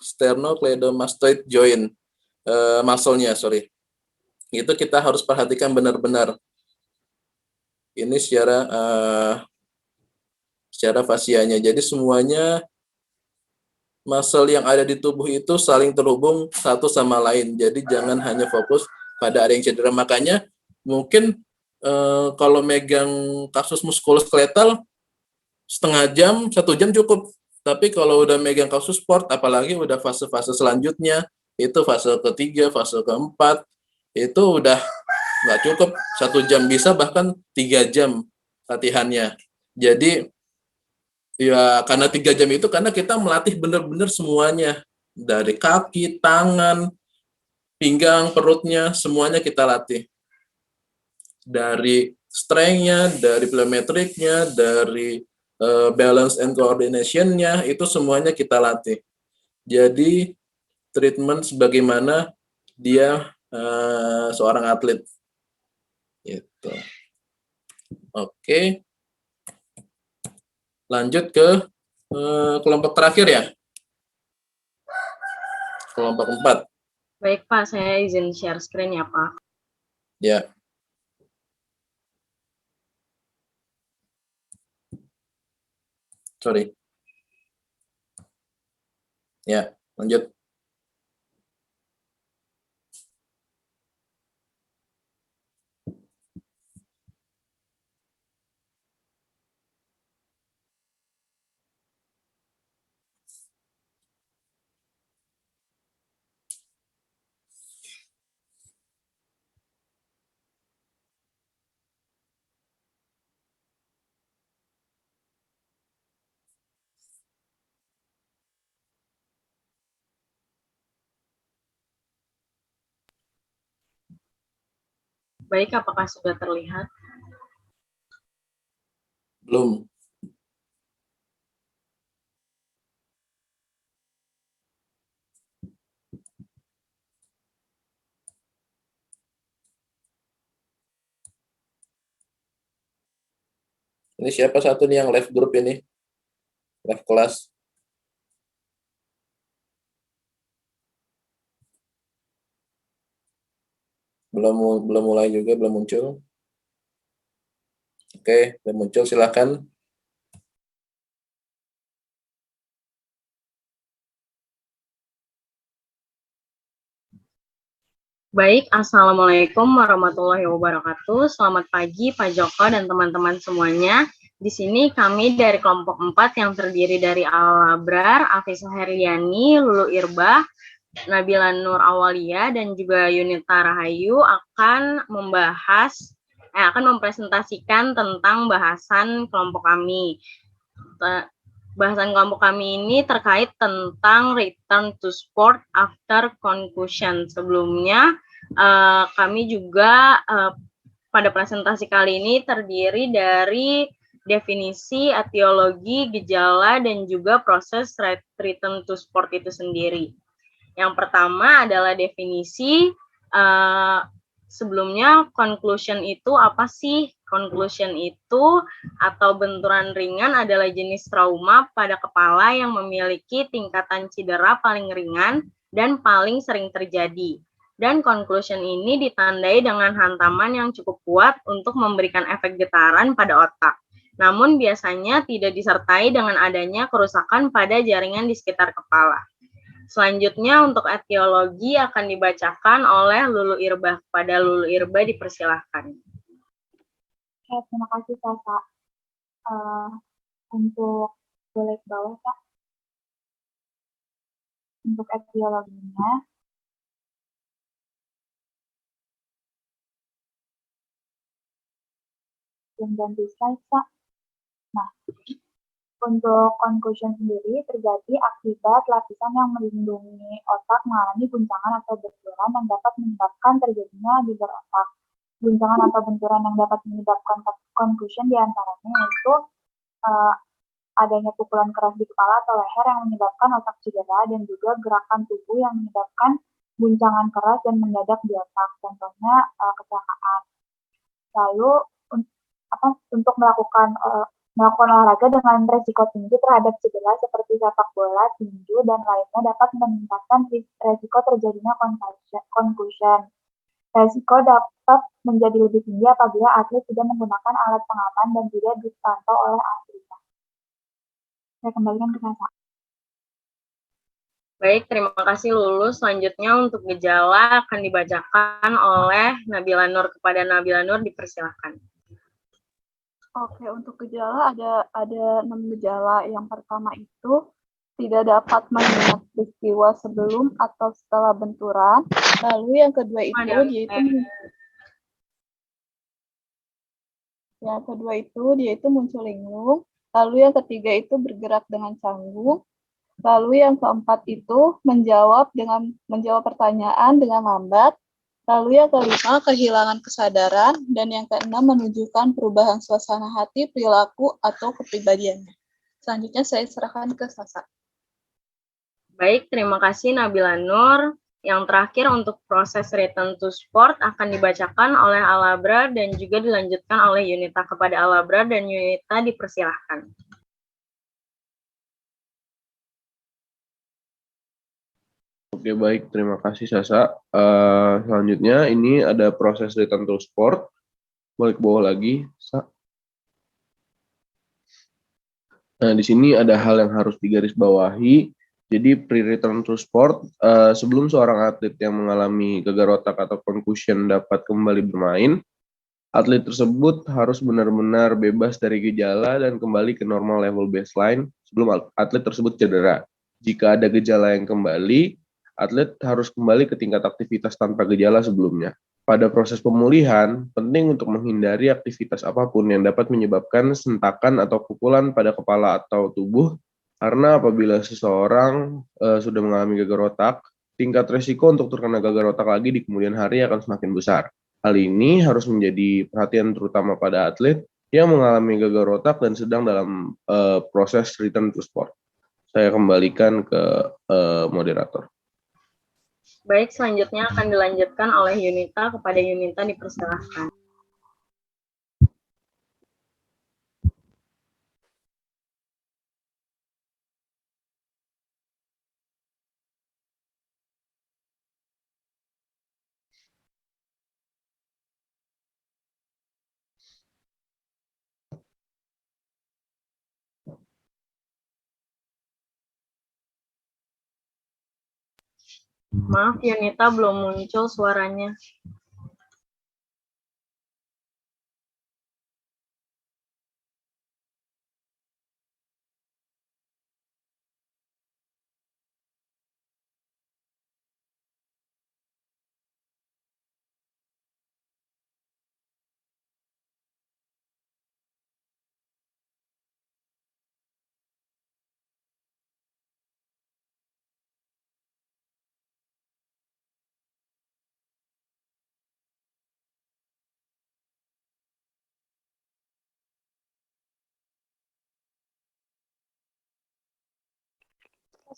sternocleidomastoid joint, muscle-nya, sorry. Itu kita harus perhatikan benar-benar. Ini secara fascianya. Jadi semuanya muscle yang ada di tubuh itu saling terhubung satu sama lain. Jadi jangan hanya fokus pada ada yang cedera. Makanya mungkin kalau megang kasus muskuloskeletal setengah jam, 1 jam cukup. Tapi kalau udah megang kasus sport, apalagi udah fase-fase selanjutnya, itu fase ketiga, fase keempat, itu udah nggak cukup 1 jam, bisa bahkan 3 jam latihannya. Jadi ya karena 3 jam itu karena kita melatih benar-benar semuanya, dari kaki, tangan, pinggang, perutnya, semuanya kita latih. Dari strength-nya, dari plyometric-nya, dari balance and coordination-nya, itu semuanya kita latih. Jadi treatment sebagaimana dia seorang atlet. Gitu. Oke. Lanjut ke kelompok terakhir ya. Kelompok 4. Baik Pak, saya izin share screen ya Pak. Ya. Sorry. Ya, lanjut. Baik, apakah sudah terlihat? Belum. Ini siapa satu nih yang live group ini? Live kelas. Belum mulai juga, belum muncul. Oke, belum muncul, silakan. Baik, Assalamualaikum warahmatullahi wabarakatuh. Selamat pagi Pak Joko dan teman-teman semuanya. Di sini kami dari kelompok 4 yang terdiri dari Al-Abrar, Afisa Heriani, Lulu Irbah, Nabila Nur Awalia, dan juga Yunita Rahayu akan mempresentasikan tentang bahasan kelompok kami. Bahasan kelompok kami ini terkait tentang return to sport after concussion. Sebelumnya, kami juga pada presentasi kali ini terdiri dari definisi, etiologi, gejala, dan juga proses return to sport itu sendiri. Yang pertama adalah definisi. Sebelumnya, concussion itu apa sih? Concussion itu atau benturan ringan adalah jenis trauma pada kepala yang memiliki tingkatan cedera paling ringan dan paling sering terjadi. Dan concussion ini ditandai dengan hantaman yang cukup kuat untuk memberikan efek getaran pada otak. Namun biasanya tidak disertai dengan adanya kerusakan pada jaringan di sekitar kepala. Selanjutnya untuk etiologi akan dibacakan oleh Lulu Irbah. Pada Lulu Irbah dipersilahkan. Terima kasih Kakak. Untuk boleh ke bawah Kak. Untuk etiologinya, ganti slide Kak. Nah, untuk concussion sendiri terjadi akibat lapisan yang melindungi otak mengalami guncangan atau benturan yang dapat menyebabkan terjadinya gegar otak. Guncangan atau benturan yang dapat menyebabkan concussion diantaranya yaitu adanya pukulan keras di kepala atau leher yang menyebabkan otak cedera dan juga gerakan tubuh yang menyebabkan guncangan keras dan mendadak di otak, contohnya kecelakaan. Lalu untuk melakukan olahraga dengan resiko tinggi terhadap cedera seperti sepak bola, tinju, dan lainnya dapat meningkatkan resiko terjadinya concussion. Resiko dapat menjadi lebih tinggi apabila atlet tidak menggunakan alat pengaman dan tidak dipantau oleh ahli. Saya kembalikan ke Sasa. Baik, terima kasih Lulu. Selanjutnya untuk gejala akan dibacakan oleh Nabila Nur. Kepada Nabila Nur dipersilahkan. Oke, untuk gejala ada 6 gejala. Yang pertama itu tidak dapat mengingat peristiwa sebelum atau setelah benturan. Lalu yang kedua dia itu muncul linglung. Lalu yang ketiga itu bergerak dengan canggung. Lalu yang keempat itu menjawab pertanyaan dengan lambat. Lalu yang kelima, kehilangan kesadaran. Dan yang keenam, menunjukkan perubahan suasana hati, perilaku, atau kepribadiannya. Selanjutnya saya serahkan ke Sasa. Baik, terima kasih Nabila Nur. Yang terakhir untuk proses return to sport akan dibacakan oleh Alabra dan juga dilanjutkan oleh Yunita. Kepada Alabra dan Yunita dipersilahkan. Oke, baik. Terima kasih, Sasa. Selanjutnya, ini ada proses return to sport. Boleh ke bawah lagi, Sa. Nah, di sini ada hal yang harus digarisbawahi. Jadi, pre-return to sport, sebelum seorang atlet yang mengalami gegar otak atau concussion dapat kembali bermain, atlet tersebut harus benar-benar bebas dari gejala dan kembali ke normal level baseline sebelum atlet tersebut cedera. Jika ada gejala yang kembali, atlet harus kembali ke tingkat aktivitas tanpa gejala sebelumnya. Pada proses pemulihan, penting untuk menghindari aktivitas apapun yang dapat menyebabkan sentakan atau pukulan pada kepala atau tubuh, karena apabila seseorang sudah mengalami gagal otak, tingkat resiko untuk terkena gagal otak lagi di kemudian hari akan semakin besar. Hal ini harus menjadi perhatian terutama pada atlet yang mengalami gagal otak dan sedang dalam proses return to sport. Saya kembalikan ke moderator. Baik, selanjutnya akan dilanjutkan oleh Yunita. Kepada Yunita dipersilahkan. Maaf, Yunita belum muncul suaranya.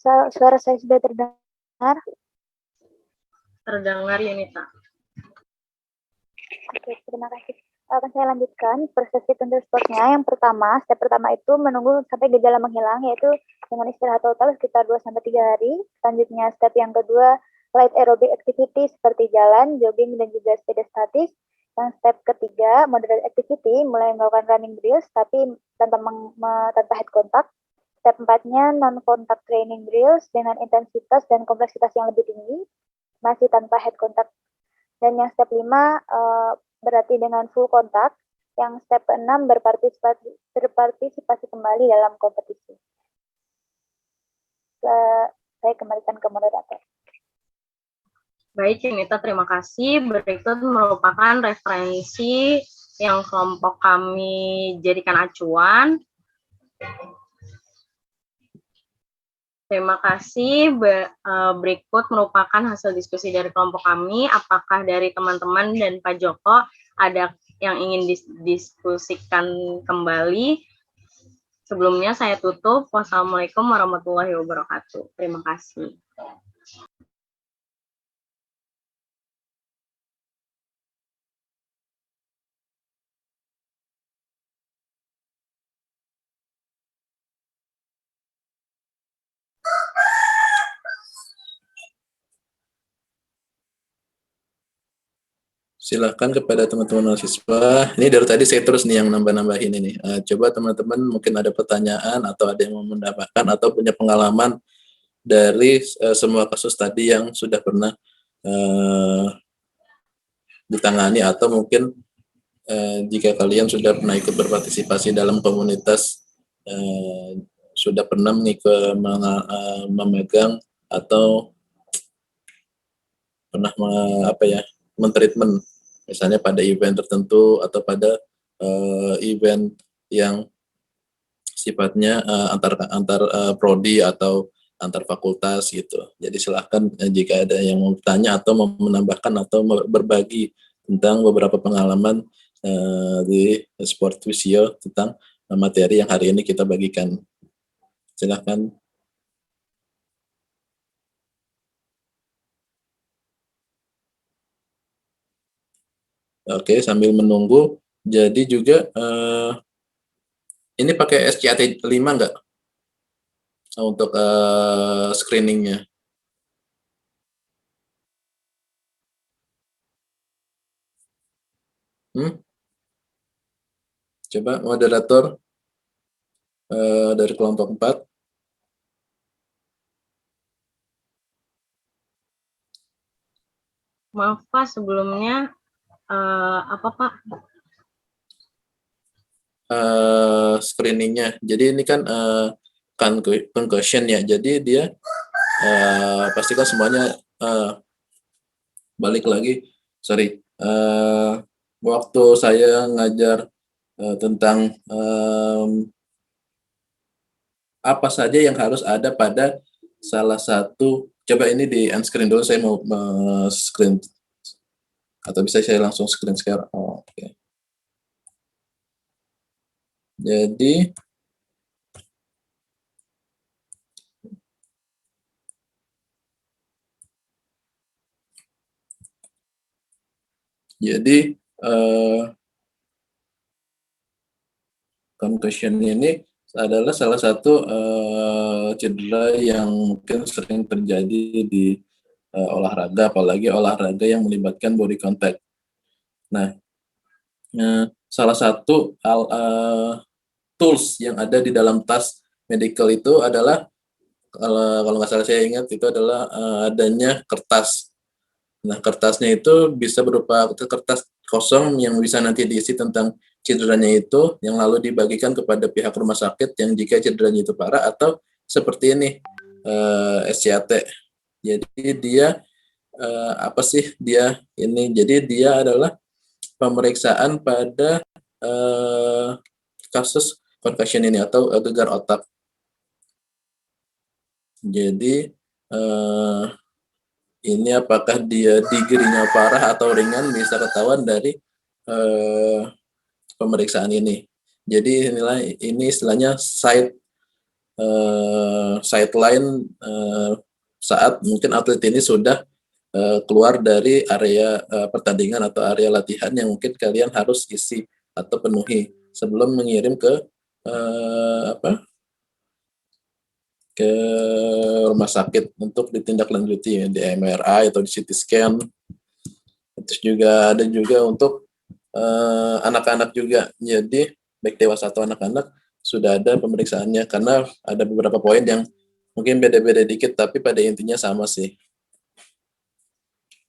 Suara saya sudah terdengar? Terdengar, Yunita. Oke, terima kasih. Akan saya lanjutkan proses return to sportnya. Yang pertama, step pertama itu menunggu sampai gejala menghilang, yaitu dengan istirahat total sekitar 2-3 hari. Selanjutnya, step yang kedua, light aerobic activity seperti jalan, jogging, dan juga sepeda statis. Yang step ketiga, moderate activity, mulai melakukan running drills, tapi tanpa head contact. Step 4-nya non-contact training drills dengan intensitas dan kompleksitas yang lebih tinggi, masih tanpa head contact. Dan yang step 5 berarti dengan full contact. Yang step 6 berpartisipasi kembali dalam kompetisi. Saya kembalikan ke moderator. Baik, Yunita, terima kasih. Berikut merupakan referensi yang kelompok kami jadikan acuan. Terima kasih. Berikut merupakan hasil diskusi dari kelompok kami. Apakah dari teman-teman dan Pak Joko ada yang ingin didiskusikan kembali? Sebelumnya saya tutup. Wassalamualaikum warahmatullahi wabarakatuh. Terima kasih. Silakan kepada teman-teman mahasiswa. Ini dari tadi saya terus nih yang nambah-nambahin ini. Coba teman-teman mungkin ada pertanyaan atau ada yang mau mendapatkan atau punya pengalaman dari semua kasus tadi yang sudah pernah ditangani, atau mungkin jika kalian sudah pernah ikut berpartisipasi dalam komunitas, sudah pernah memegang atau pernah mentreatment misalnya pada event tertentu atau pada event yang sifatnya antar prodi atau antar fakultas gitu. Jadi silahkan jika ada yang mau bertanya atau mau menambahkan atau berbagi tentang beberapa pengalaman di Sport Physio tentang materi yang hari ini kita bagikan. Silahkan. Oke, sambil menunggu, jadi juga ini pakai SCAT 5 nggak untuk screeningnya? Coba moderator dari kelompok 4. Maaf Pak, sebelumnya apa Pak? Screeningnya. Jadi ini kan concussion ya. Jadi dia pastikan semuanya balik lagi. Sorry. Waktu saya ngajar tentang apa saja yang harus ada pada salah satu. Coba ini di unscreen dulu. Saya mau screen. Atau bisa saya langsung screen sekarang. Oke. Jadi concussion ini adalah salah satu cedera yang mungkin sering terjadi di olahraga, apalagi olahraga yang melibatkan body contact. Nah, salah satu tools yang ada di dalam tas medical itu adalah kalau nggak salah saya ingat itu adalah adanya kertas. Nah, kertasnya itu bisa berupa kertas kosong yang bisa nanti diisi tentang cederanya itu, yang lalu dibagikan kepada pihak rumah sakit yang jika cederanya itu parah, atau seperti ini, SCAT. Jadi dia apa sih dia ini? Jadi dia adalah pemeriksaan pada kasus concussion ini atau gegar otak. Jadi ini apakah dia degree-nya parah atau ringan bisa ketahuan dari pemeriksaan ini. Jadi ini istilahnya sideline saat mungkin atlet ini sudah keluar dari area pertandingan atau area latihan yang mungkin kalian harus isi atau penuhi sebelum mengirim ke ke rumah sakit untuk ditindaklanjuti di MRI atau di CT scan. Terus juga ada juga untuk anak-anak juga. Jadi baik dewasa atau anak-anak sudah ada pemeriksaannya karena ada beberapa poin yang mungkin beda-beda dikit tapi pada intinya sama sih.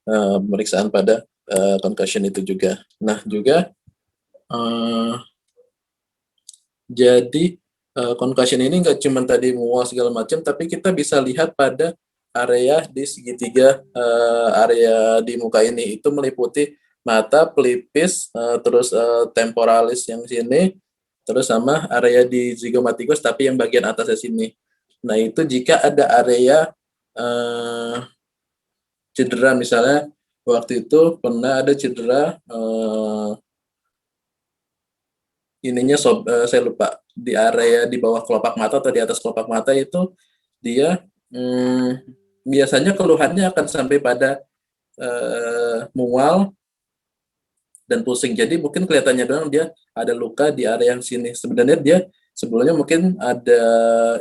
Pemeriksaan pada concussion itu juga. Nah juga jadi concussion ini nggak cuma tadi mual segala macam, tapi kita bisa lihat pada area di segitiga area di muka ini. Itu meliputi mata, pelipis, terus temporalis yang sini, terus sama area di zygomatikus tapi yang bagian atasnya sini. Nah itu jika ada area cedera, misalnya waktu itu pernah ada cedera ininya saya lupa di area di bawah kelopak mata atau di atas kelopak mata itu dia biasanya keluhannya akan sampai pada mual dan pusing. Jadi mungkin kelihatannya doang dia ada luka di area yang sini. Sebenarnya dia sebelumnya mungkin ada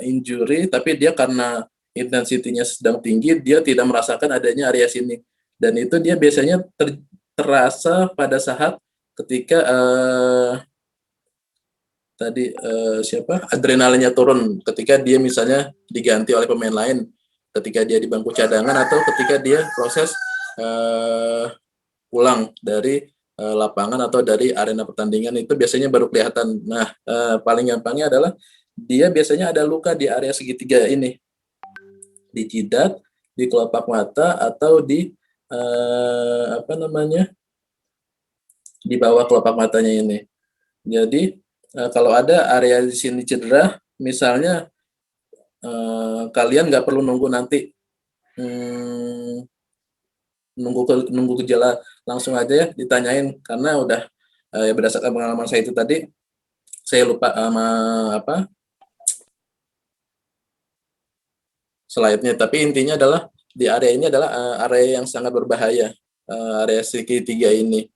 injury tapi dia karena intensitinya sedang tinggi dia tidak merasakan adanya area sini. Dan itu dia biasanya terasa pada saat ketika adrenalinnya turun ketika dia misalnya diganti oleh pemain lain, ketika dia di bangku cadangan atau ketika dia proses pulang dari lapangan atau dari arena pertandingan, itu biasanya baru kelihatan. Nah, paling gampangnya adalah dia biasanya ada luka di area segitiga ini, di jidat, di kelopak mata atau di di bawah kelopak matanya ini. Jadi kalau ada area di sini cedera, misalnya kalian nggak perlu nunggu nanti nunggu gejala, langsung aja ya ditanyain, karena udah berdasarkan pengalaman saya itu tadi, saya lupa apa slide-nya, tapi intinya adalah di area ini adalah area yang sangat berbahaya, area segitiga ini.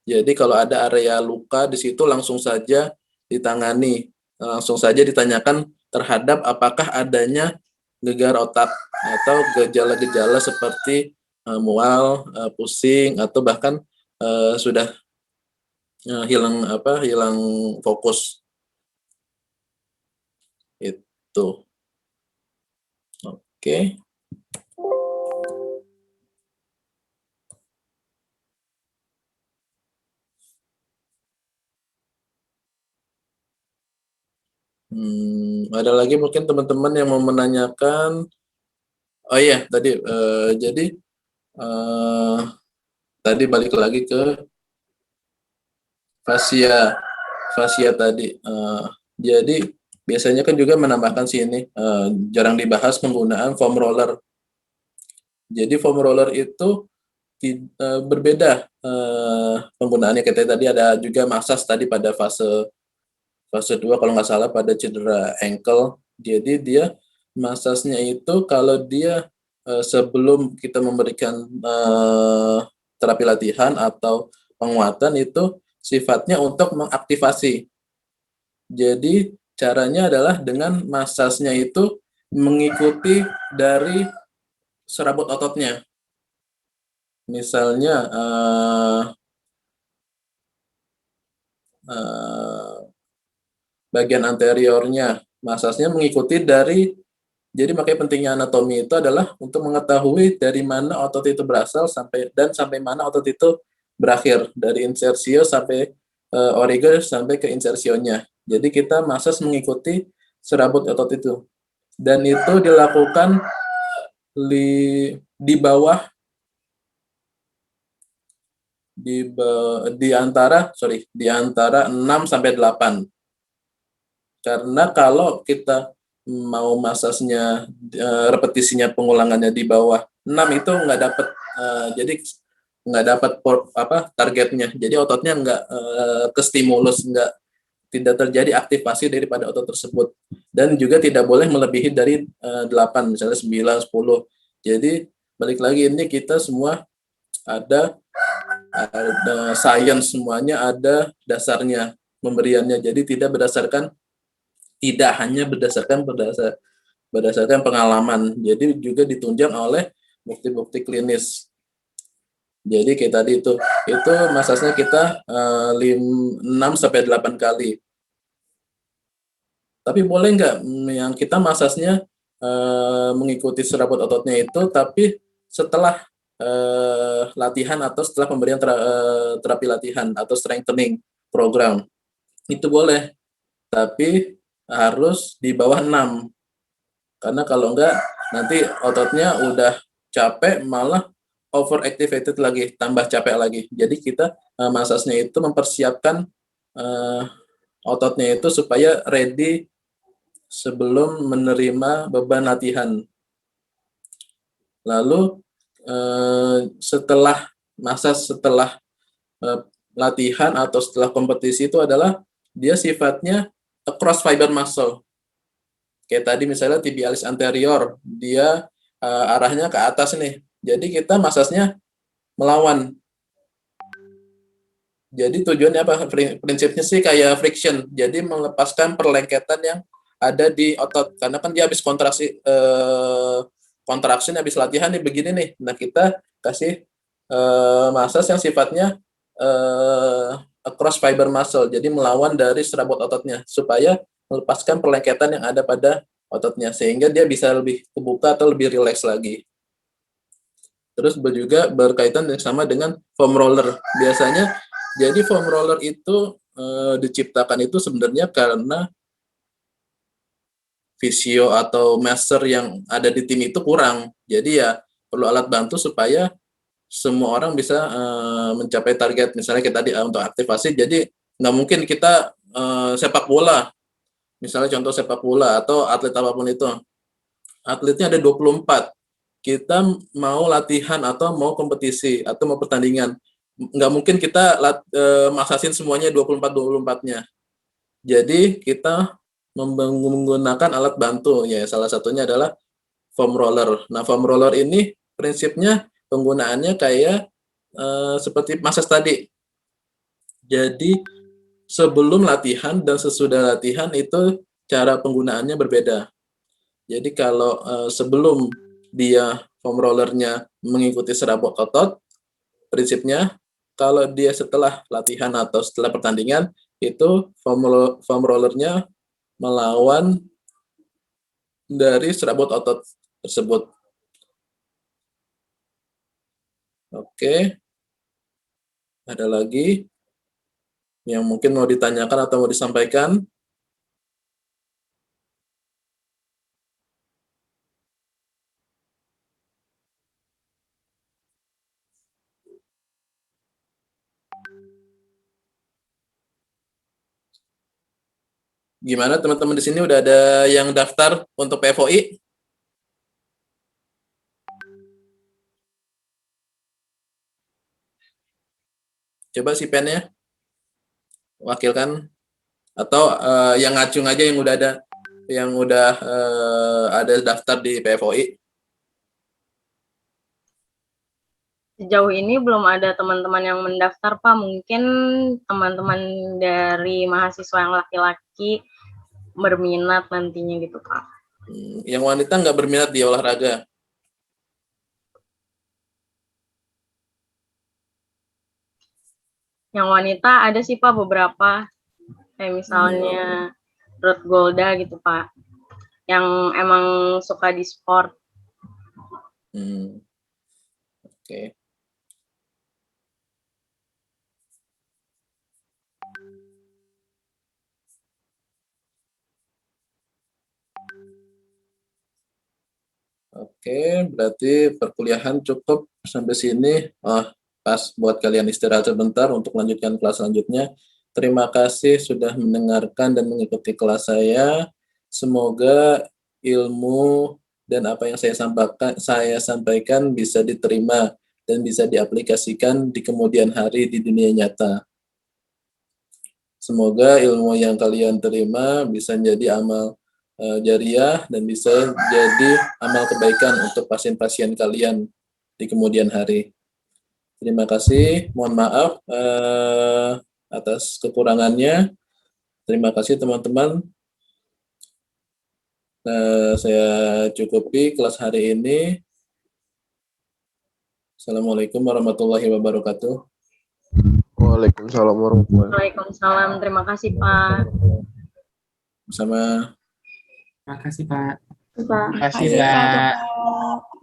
Jadi kalau ada area luka di situ langsung saja ditangani, langsung saja ditanyakan terhadap apakah adanya gegar otak atau gejala-gejala seperti mual, pusing, atau bahkan sudah hilang fokus. Itu. Oke. Ada lagi mungkin teman-teman yang mau menanyakan? Oh iya, tadi jadi tadi balik lagi ke fascia tadi. Jadi biasanya kan juga menambahkan sini jarang dibahas penggunaan foam roller. Jadi foam roller itu berbeda penggunaannya. Kita tadi ada juga massage tadi pada fase 2 kalau nggak salah pada cedera ankle. Jadi dia massage-nya itu kalau dia sebelum kita memberikan terapi latihan atau penguatan itu sifatnya untuk mengaktifasi. Jadi caranya adalah dengan massage-nya itu mengikuti dari serabut ototnya. Misalnya bagian anteriornya, massage-nya mengikuti dari, jadi makanya pentingnya anatomi itu adalah untuk mengetahui dari mana otot itu berasal sampai mana otot itu berakhir, dari insersio sampai origo sampai ke insersionya. Jadi kita massage mengikuti serabut otot itu, dan itu dilakukan di bawah di antara 6 sampai 8. Karena kalau kita mau massage-nya repetisinya pengulangannya di bawah 6 itu nggak dapat, jadi nggak dapat targetnya. Jadi ototnya nggak kestimulus, tidak terjadi aktivasi daripada otot tersebut. Dan juga tidak boleh melebihi dari 8, misalnya 9, 10. Jadi balik lagi, ini kita semua ada science, semuanya ada dasarnya pemberiannya. Jadi tidak hanya berdasarkan pengalaman, jadi juga ditunjang oleh bukti-bukti klinis. Jadi kayak tadi itu massage-nya kita 6 sampai 8 kali. Tapi boleh nggak yang kita massage-nya mengikuti serabut ototnya itu, tapi setelah latihan atau setelah pemberian terapi latihan atau strengthening program, itu boleh, tapi harus di bawah 6. Karena kalau enggak nanti ototnya udah capek malah overactivated lagi, tambah capek lagi. Jadi kita massage-nya itu mempersiapkan ototnya itu supaya ready sebelum menerima beban latihan. Lalu setelah latihan atau setelah kompetisi itu adalah dia sifatnya cross fiber muscle. Kayak tadi misalnya tibialis anterior, dia arahnya ke atas nih. Jadi kita massage-nya melawan. Jadi tujuannya apa? Prinsipnya sih kayak friction. Jadi melepaskan perlengketan yang ada di otot. Karena kan dia habis kontraksi habis latihan nih begini nih. Nah, kita kasih massage yang sifatnya cross fiber muscle, jadi melawan dari serabut ototnya supaya melepaskan perlengketan yang ada pada ototnya sehingga dia bisa lebih kebuka atau lebih rileks lagi. Terus juga berkaitan sama dengan foam roller. Biasanya jadi foam roller itu diciptakan itu sebenarnya karena fisio atau master yang ada di tim itu kurang. Jadi ya perlu alat bantu supaya semua orang bisa mencapai target. Misalnya kita tadi untuk aktivasi, jadi nggak mungkin kita sepak bola, misalnya contoh sepak bola atau atlet apapun itu, atletnya ada 24. Kita mau latihan atau mau kompetisi atau mau pertandingan. Nggak mungkin kita maksasin semuanya 24-24-nya. Jadi kita menggunakan alat bantu, ya salah satunya adalah foam roller. Nah, foam roller ini prinsipnya penggunaannya kayak seperti massage tadi. Jadi sebelum latihan dan sesudah latihan itu cara penggunaannya berbeda. Jadi kalau sebelum dia foam rollernya mengikuti serabut otot, prinsipnya kalau dia setelah latihan atau setelah pertandingan itu foam rollernya melawan dari serabut otot tersebut. Oke. Ada lagi yang mungkin mau ditanyakan atau mau disampaikan? Gimana teman-teman di sini udah ada yang daftar untuk PFOI? Coba si pennya wakilkan atau yang ngacung aja yang udah ada daftar di PFOI. Sejauh ini belum ada teman-teman yang mendaftar, Pak. Mungkin teman-teman dari mahasiswa yang laki-laki berminat nantinya gitu, Pak. Yang wanita nggak berminat di olahraga? Yang wanita ada sih, Pak, beberapa. Kayak misalnya Ruth Golda gitu, Pak. Yang emang suka di sport. Oke. Oke, berarti perkuliahan cukup sampai sini. Pas buat kalian istirahat sebentar untuk melanjutkan kelas selanjutnya. Terima kasih sudah mendengarkan dan mengikuti kelas saya. Semoga ilmu dan apa yang saya sampaikan bisa diterima dan bisa diaplikasikan di kemudian hari di dunia nyata. Semoga ilmu yang kalian terima bisa menjadi amal jariah dan bisa jadi amal kebaikan untuk pasien-pasien kalian di kemudian hari. Terima kasih, mohon maaf atas kekurangannya. Terima kasih teman-teman. Saya cukupi kelas hari ini. Assalamualaikum warahmatullahi wabarakatuh. Waalaikumsalam warahmatullahi wabarakatuh. Waalaikumsalam. Terima kasih, Pak. Sama. Terima kasih, Pak. Terima kasih, Pak.